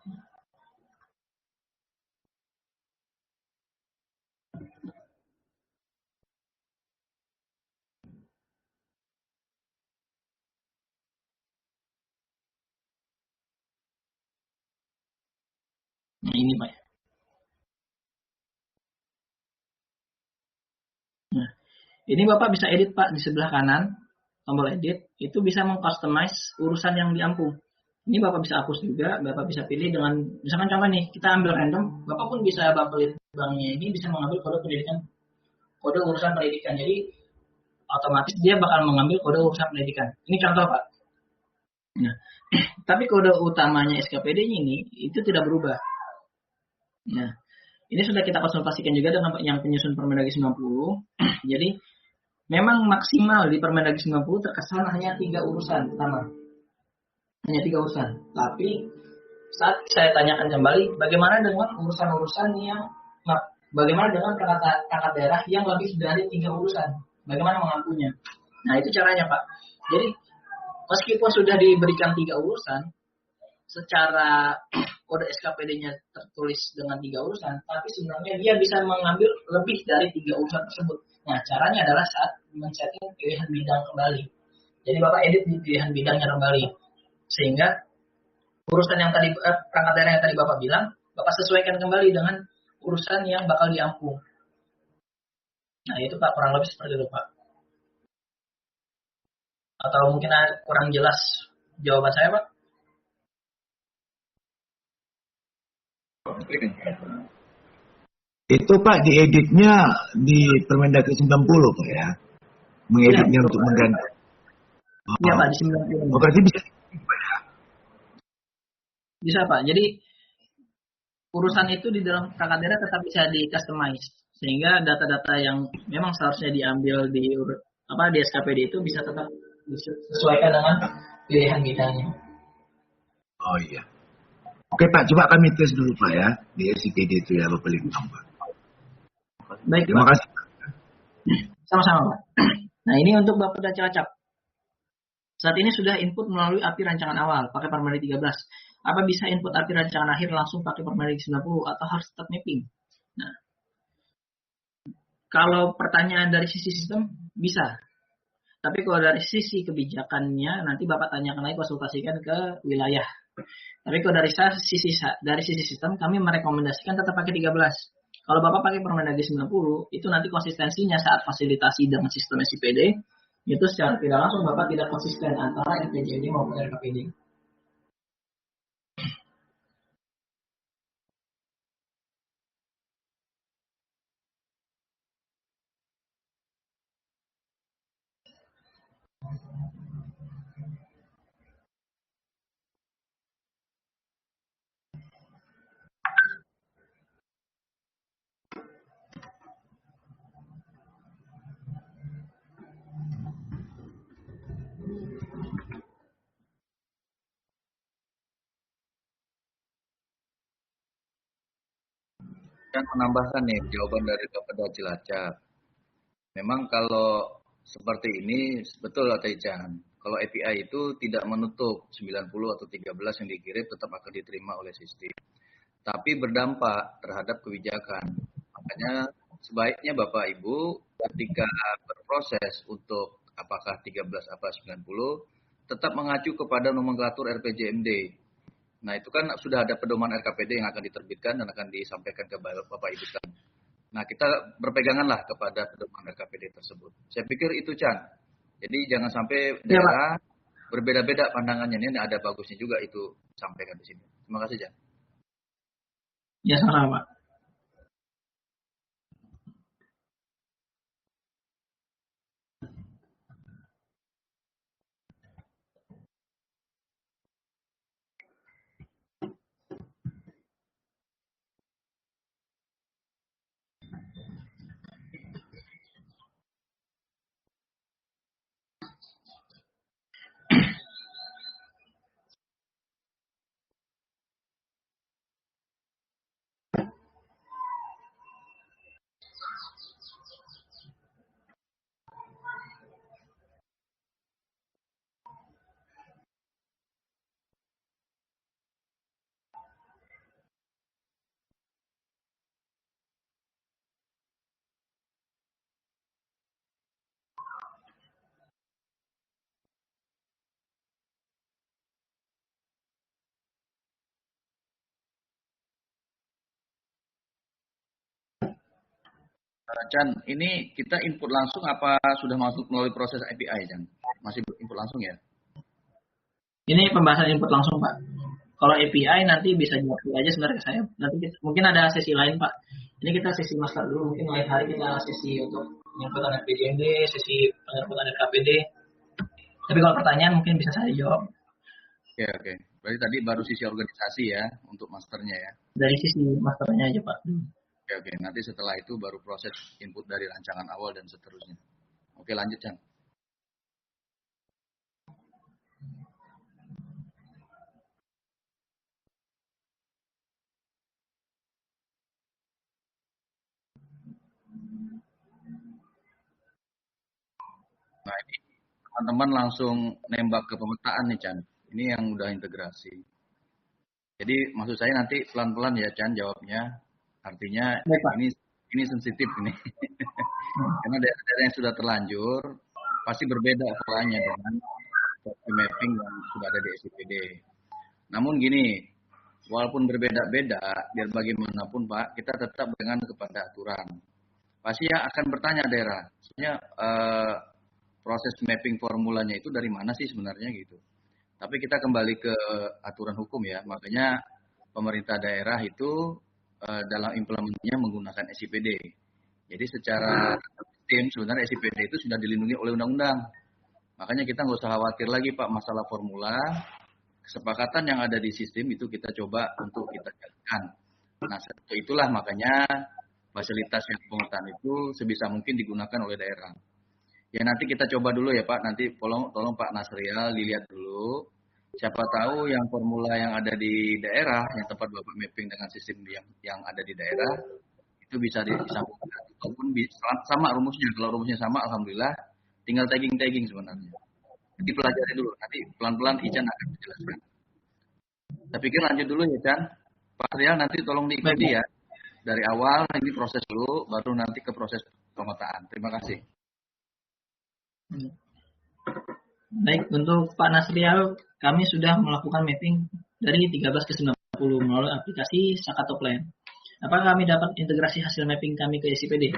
Nah, ini Pak ya. Nah, ini Bapak bisa edit Pak di sebelah kanan, tombol edit, itu bisa mengcustomize urusan yang diampung. Ini Bapak bisa hapus juga, Bapak bisa pilih dengan, misalkan contoh nih, kita ambil random, Bapak pun bisa Bapelitbangnya ini bisa mengambil kode urusan pendidikan. Jadi otomatis dia bakal mengambil kode urusan pendidikan. Ini contoh Pak. Nah, tapi kode utamanya SKPD ini itu tidak berubah. Nah, ini sudah kita konsultasikan juga dengan yang penyusun Permendagri 90. Jadi memang maksimal di Permendagri 90 terkesan hanya 3 urusan pertama. Hanya 3 urusan. Tapi saat saya tanyakan kembali, bagaimana dengan urusan-urusan bagaimana dengan perangkat daerah yang lebih dari 3 urusan? Bagaimana mengampunya? Nah, itu caranya Pak. Jadi meskipun sudah diberikan 3 urusan, secara kode SKPD-nya tertulis dengan 3 urusan, tapi sebenarnya dia bisa mengambil lebih dari 3 urusan tersebut. Nah, caranya adalah saat men-setting pilihan bidang kembali. Jadi Bapak edit di pilihan bidangnya kembali. Sehingga urusan yang tadi, perangkat daerah yang tadi Bapak bilang, Bapak sesuaikan kembali dengan urusan yang bakal diampung. Nah, itu Pak, kurang lebih seperti itu Pak. Atau mungkin kurang jelas jawaban saya Pak? Itu Pak dieditnya di Permendagri 90 Pak ya. Mengeditnya untuk mengganti. Iya Oh, Pak, di 90. oh berarti bisa. Bisa Pak. Jadi urusan itu di dalam perangkat daerah tetap bisa di customize sehingga data-data yang memang seharusnya diambil di di SKPD itu bisa tetap disesuaikan dengan pilihan bidangnya. Oh iya. Oke Pak, coba kami tes dulu Pak ya di SCPD itu ya Bapak Litbang Pak. Baik Terima Pak. kasih. Sama-sama Pak. Nah ini untuk Bapak dan Cilacap. Saat ini sudah input melalui API rancangan awal pakai Permendikbud 13. Apa bisa input API rancangan akhir langsung pakai Permendikbud 90 atau harus tetap mapping? Nah, kalau pertanyaan dari sisi sistem bisa. Tapi kalau dari sisi kebijakannya nanti Bapak tanyakan lagi, konsultasikan ke wilayah. Tapi kalau dari sisi sistem kami merekomendasikan tetap pakai 13. Kalau Bapak pakai Permendagri 90 itu nanti konsistensinya saat fasilitasi dengan sistem SIPD itu secara tidak langsung Bapak tidak konsisten antara RPJMD maupun RKPD. Dan menambahkan nih jawaban dari Bapeda Cilacap. Memang kalau seperti ini betul kata Ican. Kalau API itu tidak menutup 90 atau 13 yang dikirim tetap akan diterima oleh sistem. Tapi berdampak terhadap kebijakan. Makanya sebaiknya Bapak Ibu ketika berproses untuk apakah 13 apa 90 tetap mengacu kepada nomenklatur RPJMD. Nah, itu kan sudah ada pedoman RKPD yang akan diterbitkan dan akan disampaikan ke Bapak Ibu sekalian. Nah, kita berpeganganlah kepada pedoman RKPD tersebut. Saya pikir itu, Chan. Jadi jangan sampai Ya Pak. daerah berbeda-beda pandangannya. Ini ada bagusnya juga itu sampaikan di sini. Terima kasih, Chan. Ya sama Pak. Chan, ini kita input langsung apa sudah masuk melalui proses API, Chan? Masih input langsung ya? Ini pembahasan input langsung Pak. Kalau API nanti bisa jawab aja sebenarnya ke saya. Nanti mungkin ada sesi lain Pak. Ini kita sesi master dulu. Mungkin lain hari kita sesi untuk penyebutan RPJMD, sesi penyebutan RKPD. Tapi kalau pertanyaan mungkin bisa saya jawab. Oke. Berarti tadi baru sisi organisasi ya untuk masternya ya. Dari sisi masternya aja Pak. Oke. Nanti setelah itu baru proses input dari rancangan awal dan seterusnya. Oke, lanjut, Chan. Nah, ini teman-teman langsung nembak ke pemetaan nih, Chan. Ini yang udah integrasi. Jadi maksud saya nanti pelan-pelan ya, Chan, jawabnya. Artinya Baik, Pak. ini sensitif ini. Karena daerah-daerah yang sudah terlanjur pasti berbeda polanya dengan mapping yang sudah ada di SIPD. Namun gini, walaupun berbeda-beda, biar bagaimanapun Pak, kita tetap dengan kepada aturan. Pasti yang akan bertanya daerah, sebenarnya proses mapping formulanya itu dari mana sih sebenarnya gitu. Tapi kita kembali ke aturan hukum ya, makanya pemerintah daerah itu dalam implementasinya menggunakan SIPD. Jadi secara sistem sebenarnya SIPD itu sudah dilindungi oleh undang-undang. Makanya kita nggak usah khawatir lagi Pak masalah formula. Kesepakatan yang ada di sistem itu kita coba untuk kita jalankan. Nah, itulah makanya fasilitas yang pengetahuan itu sebisa mungkin digunakan oleh daerah. Ya nanti kita coba dulu ya Pak. Nanti tolong Pak Nasrial dilihat dulu. Siapa tahu yang formula yang ada di daerah, yang tempat Bapak mapping dengan sistem yang ada di daerah, itu bisa disambungkan. Walaupun sama rumusnya. Kalau rumusnya sama, alhamdulillah. Tinggal tagging sebenarnya. Jadi pelajari dulu. Nanti pelan-pelan Ican akan menjelaskan. Saya pikir lanjut dulu ya Chan. Pak Rial nanti tolong diikuti ya. Dari awal ini proses dulu, baru nanti ke proses pemetaan. Terima kasih. Baik, untuk Pak Nasrial, kami sudah melakukan mapping dari 13 ke 90 melalui aplikasi Sakato Plan. Apakah kami dapat integrasi hasil mapping kami ke SIPD?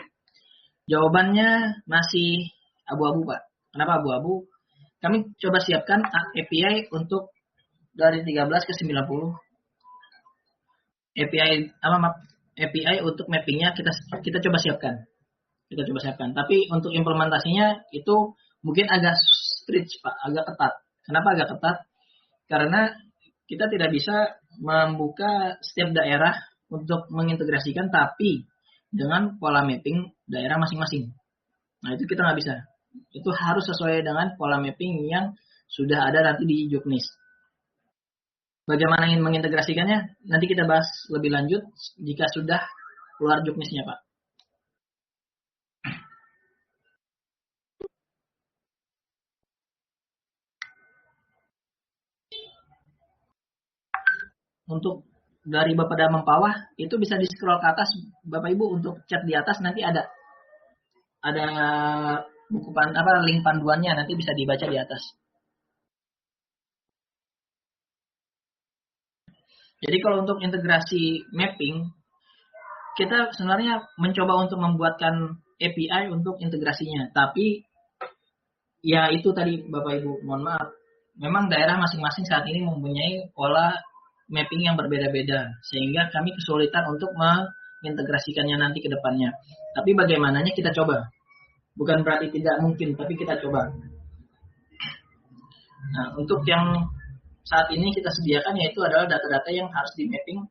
Jawabannya masih abu-abu Pak. Kenapa abu-abu? Kami coba siapkan API untuk dari 13 ke 90. API untuk mappingnya kita coba siapkan. Tapi untuk implementasinya itu mungkin agak strict Pak, agak ketat. Kenapa agak ketat? Karena kita tidak bisa membuka setiap daerah untuk mengintegrasikan, tapi dengan pola mapping daerah masing-masing. Nah itu kita nggak bisa. Itu harus sesuai dengan pola mapping yang sudah ada nanti di Juknis. Bagaimana ingin mengintegrasikannya? Nanti kita bahas lebih lanjut jika sudah keluar Juknisnya Pak. Untuk dari Bapeda Mempawah itu bisa di scroll ke atas Bapak Ibu, untuk chat di atas nanti ada buku link panduannya, nanti bisa dibaca di atas. Jadi kalau untuk integrasi mapping, kita sebenarnya mencoba untuk membuatkan API untuk integrasinya, tapi ya itu tadi Bapak Ibu, mohon maaf, memang daerah masing-masing saat ini mempunyai pola mapping yang berbeda-beda, sehingga kami kesulitan untuk mengintegrasikannya nanti ke depannya. Tapi bagaimananya kita coba. Bukan berarti tidak mungkin, tapi kita coba. Nah, untuk yang saat ini kita sediakan yaitu adalah data-data yang harus di mapping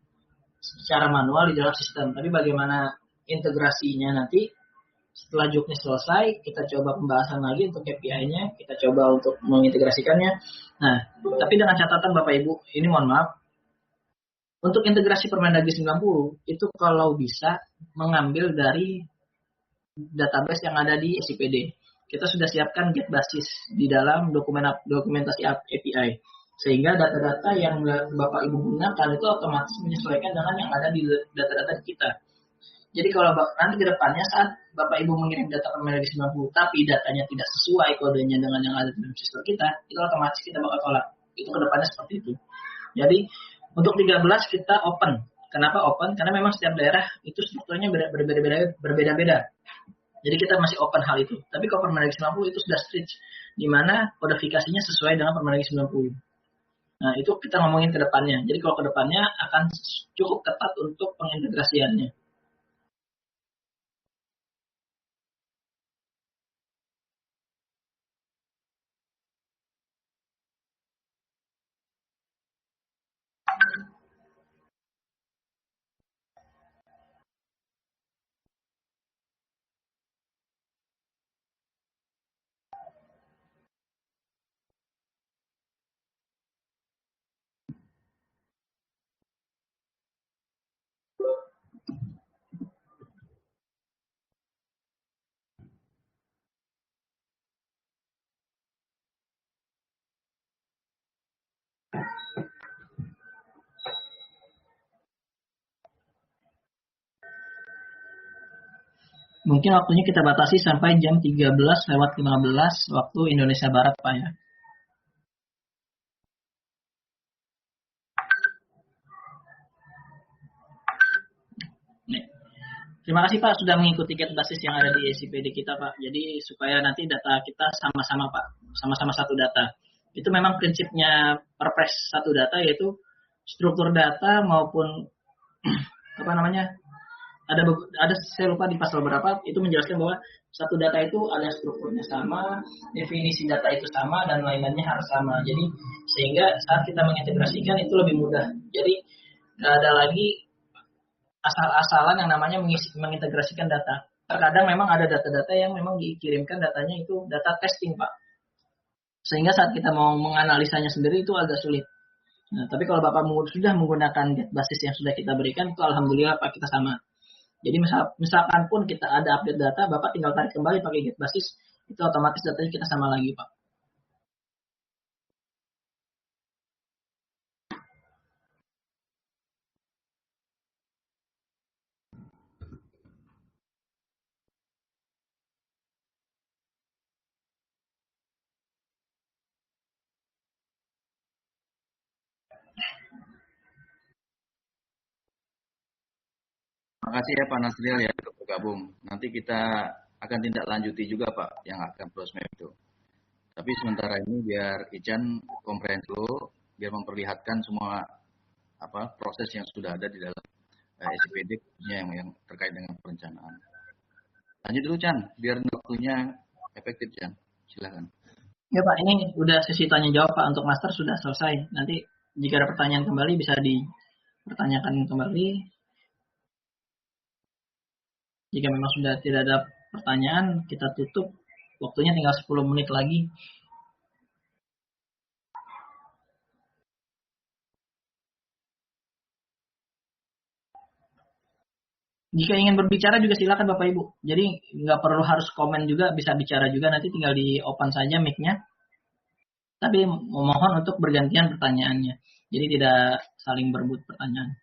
secara manual di dalam sistem. Tapi bagaimana integrasinya nanti setelah Juknis selesai, kita coba pembahasan lagi untuk API-nya, kita coba untuk mengintegrasikannya. Nah, tapi dengan catatan Bapak Ibu, ini mohon maaf, untuk integrasi Permendagri 90 itu kalau bisa mengambil dari database yang ada di SIPD. Kita sudah siapkan get basis di dalam dokumentasi API. Sehingga data-data yang Bapak Ibu gunakan itu otomatis menyesuaikan dengan yang ada di data-data kita. Jadi kalau nanti ke depannya saat Bapak Ibu mengirim data Permendagri 90 tapi datanya tidak sesuai kodenya dengan yang ada di dalam sistem kita, itu otomatis kita bakal tolak. Itu ke depannya seperti itu. Jadi untuk 13 kita open. Kenapa open? Karena memang setiap daerah itu strukturnya berbeda-beda. Jadi kita masih open hal itu. Tapi kalau Permendagri 90 itu sudah strict, di mana kodifikasinya sesuai dengan Permendagri 90. Nah, itu kita ngomongin ke depannya. Jadi kalau ke depannya akan cukup ketat untuk pengintegrasiannya. Mungkin waktunya kita batasi sampai jam 13:15 waktu Indonesia Barat, Pak ya. Terima kasih Pak sudah mengikuti get basis yang ada di SIPD kita Pak. Jadi supaya nanti data kita sama-sama Pak, sama-sama satu data. Itu memang prinsipnya Perpres satu data, yaitu struktur data maupun ada saya lupa di pasal berapa itu menjelaskan bahwa satu data itu ada strukturnya sama, definisi data itu sama, dan lain-lainnya harus sama. Jadi sehingga saat kita mengintegrasikan itu lebih mudah. Jadi nggak ada lagi asal-asalan yang namanya mengintegrasikan data. Terkadang memang ada data-data yang memang dikirimkan datanya itu data testing, Pak. Sehingga saat kita mau menganalisanya sendiri itu agak sulit. Nah, tapi kalau Bapak sudah menggunakan get basis yang sudah kita berikan, itu alhamdulillah Pak kita sama. Jadi misalkan pun kita ada update data, Bapak tinggal tarik kembali pakai get basis, itu otomatis datanya kita sama lagi, Pak. Makasih ya Pak Nasriel ya untuk bergabung. Nanti kita akan tindak lanjuti juga Pak yang akan proses itu. Tapi sementara ini biar Ican komprehensif dulu, biar memperlihatkan semua proses yang sudah ada di dalam SIPD yang terkait dengan perencanaan. Lanjut dulu Chan, biar waktunya efektif Chan. Silakan. Ya Pak, ini udah sesi tanya jawab Pak untuk master sudah selesai. Nanti jika ada pertanyaan kembali bisa dipertanyakan kembali. Jika memang sudah tidak ada pertanyaan, kita tutup. Waktunya tinggal 10 menit lagi. Jika ingin berbicara juga silakan Bapak Ibu. Jadi nggak perlu harus komen juga, bisa bicara juga. Nanti tinggal di open saja mic-nya. Tapi mohon untuk bergantian pertanyaannya. Jadi tidak saling berebut pertanyaan.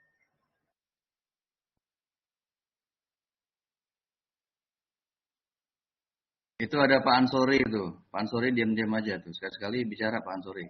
Itu ada Pak Ansori itu. Pak Ansori diam-diam aja tuh. Sekali-sekali bicara Pak Ansori.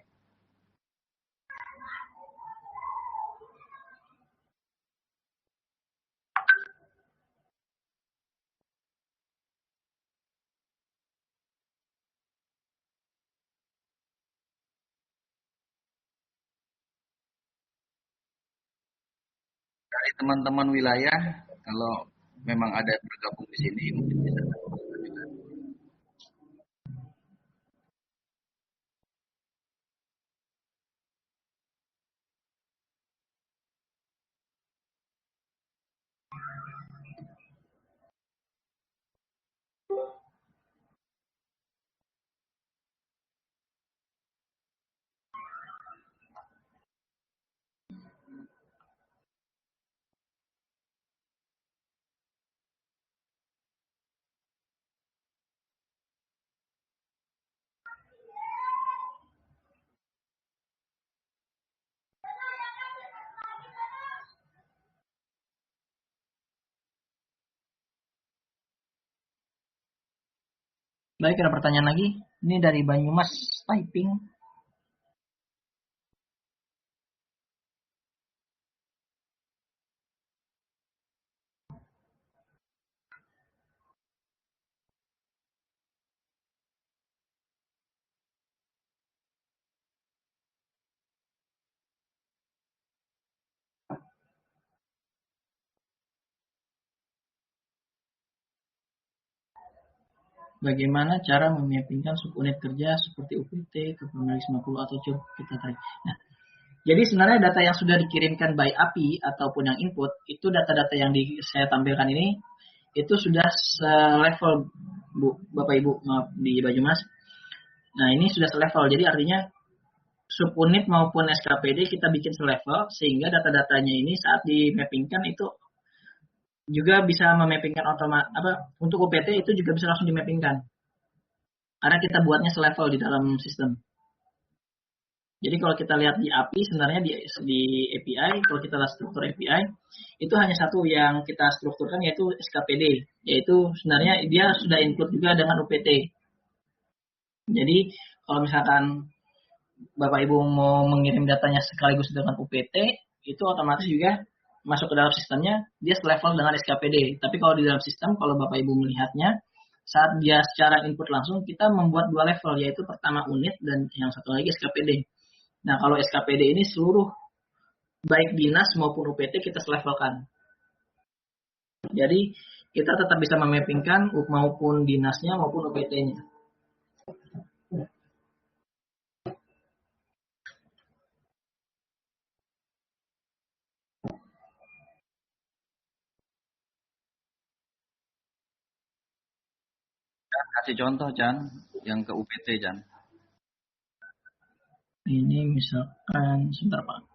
Dari teman-teman wilayah, kalau memang ada bergabung di sini, mungkin bisa. Baik, ada pertanyaan lagi. Ini dari Banyumas Typing. Bagaimana cara memappingkan subunit kerja seperti UPT ke Formulis 50 atau coba kita tarik. Nah, jadi sebenarnya data yang sudah dikirimkan by API ataupun yang input, itu data-data yang saya tampilkan ini, itu sudah selevel, Bu, Bapak Ibu, maaf, di Banyumas. Nah, ini sudah selevel, jadi artinya subunit maupun SKPD kita bikin selevel, sehingga data-datanya ini saat dimappingkan itu juga bisa memappingkan untuk UPT itu juga bisa langsung dimappingkan. Karena kita buatnya selevel di dalam sistem. Jadi kalau kita lihat di API, sebenarnya di API, kalau kita lihat struktur API, itu hanya satu yang kita strukturkan yaitu SKPD. Yaitu sebenarnya dia sudah include juga dengan UPT. Jadi kalau misalkan Bapak Ibu mau mengirim datanya sekaligus dengan UPT, itu otomatis juga masuk ke dalam sistemnya, dia selevel dengan SKPD. Tapi kalau di dalam sistem, kalau Bapak Ibu melihatnya, saat dia secara input langsung, kita membuat dua level, yaitu pertama unit dan yang satu lagi SKPD. Nah, kalau SKPD ini seluruh, baik dinas maupun UPT kita selevelkan. Jadi kita tetap bisa memappingkan maupun dinasnya maupun UPT-nya. Kasih contoh, Chan, yang ke UPT, Chan. Ini misalkan, sebentar Pak.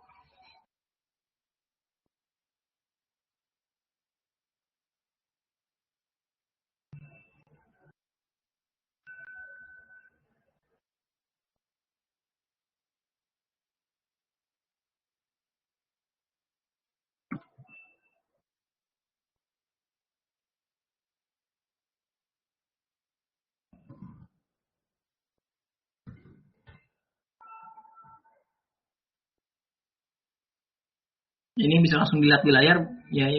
Ini bisa langsung dilihat di layar, ya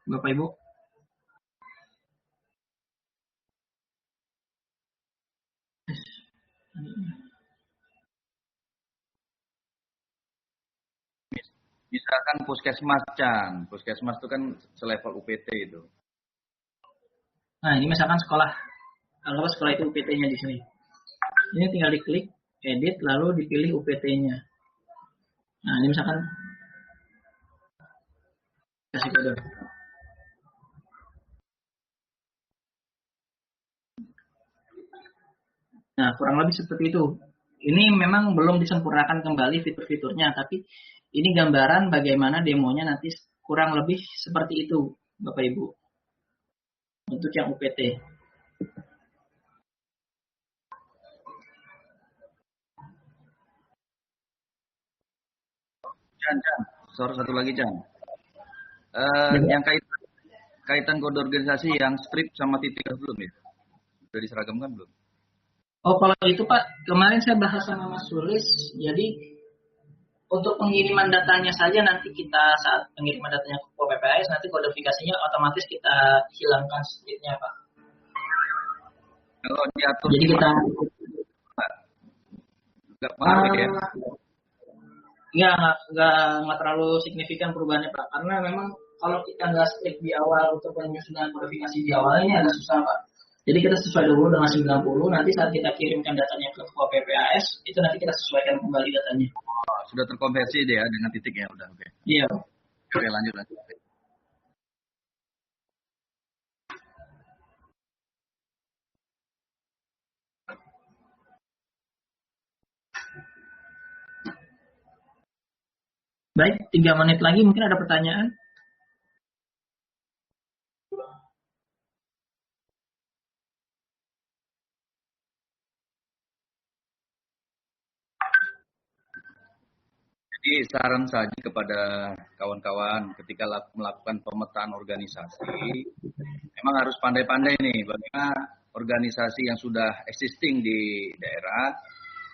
Bapak Ibu. Misalkan puskesmas, Chan. Puskesmas itu kan selevel UPT itu. Nah, ini misalkan sekolah. Anggap sekolah itu UPT-nya di sini. Ini tinggal diklik, edit, lalu dipilih UPT-nya. Nah, ini misalkan kasih kode. Nah, kurang lebih seperti itu. Ini memang belum disempurnakan kembali fitur-fiturnya, tapi ini gambaran bagaimana demonya nanti kurang lebih seperti itu, Bapak Ibu. Untuk yang UPT. Chan. Sorry, satu lagi, Chan. Yang kaitan kode organisasi yang strip sama titik belum ya? Sudah diseragamkan belum? Oh, kalau itu Pak, kemarin saya bahas sama Mas Sulis, jadi untuk pengiriman datanya saja nanti kita saat pengiriman datanya ke PPAS nanti kodifikasinya otomatis kita hilangkan stripnya Pak. Kalau diatur jadi kita nggak pengaruh ya? Nggak terlalu signifikan perubahannya Pak, karena memang kalau kita nggak strip di awal untuk penyusunan kodifikasi di awal ini agak susah Pak. Jadi kita sesuai dulu dengan 90, nanti saat kita kirimkan datanya ke PPAS, itu nanti kita sesuaikan kembali datanya. Oh, sudah terkonversi deh ya dengan titiknya, udah oke. Iya. Oke, lanjut. Baik, 3 menit lagi mungkin ada pertanyaan. Jadi saran saja kepada kawan-kawan ketika melakukan pemetaan organisasi, memang harus pandai-pandai nih bagaimana organisasi yang sudah existing di daerah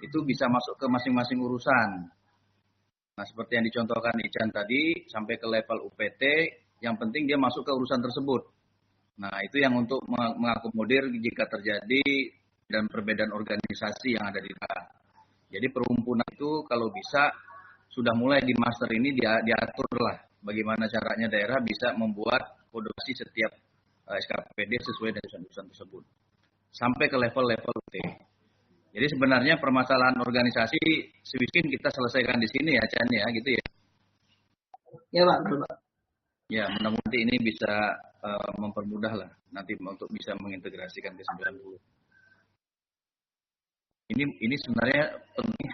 itu bisa masuk ke masing-masing urusan. Nah, seperti yang dicontohkan Ican tadi, sampai ke level UPT, yang penting dia masuk ke urusan tersebut. Nah, itu yang untuk mengakomodir jika terjadi dan perbedaan organisasi yang ada di daerah. Jadi perhimpunan itu kalau bisa sudah mulai di master ini diatur lah bagaimana caranya daerah bisa membuat kodasi setiap SKPD sesuai dengan urusan tersebut sampai ke level-level T. Jadi sebenarnya permasalahan organisasi sebiskin kita selesaikan di sini ya Chan ya gitu ya. Ya Pak, betul Pak. Ya mudah-mudahan ini bisa mempermudah lah nanti untuk bisa mengintegrasikan ke 90. Ini sebenarnya penting.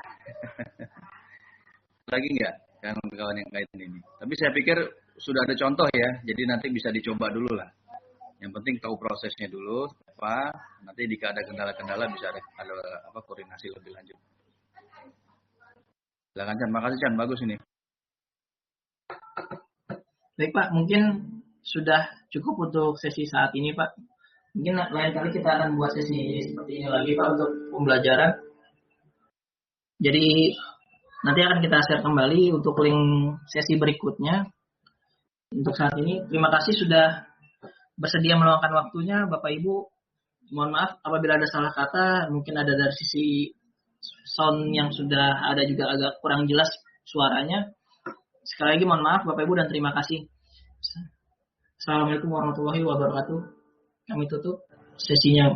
Lagi nggak kawan-kawan yang kaitan ini. Tapi saya pikir sudah ada contoh ya, jadi nanti bisa dicoba dulu lah. Yang penting tahu prosesnya dulu, apa nanti jika ada kendala-kendala bisa ada koordinasi lebih lanjut. Silakan Chan, makasih Chan, bagus ini. Baik Pak, mungkin sudah cukup untuk sesi saat ini Pak. Mungkin lain kali kita akan buat sesi seperti ini lagi Pak untuk pembelajaran. Jadi nanti akan kita share kembali untuk link sesi berikutnya. Untuk saat ini, terima kasih sudah bersedia meluangkan waktunya, Bapak Ibu. Mohon maaf apabila ada salah kata, mungkin ada dari sisi sound yang sudah ada juga agak kurang jelas suaranya. Sekali lagi mohon maaf Bapak Ibu dan terima kasih. Assalamualaikum warahmatullahi wabarakatuh. Kami tutup sesinya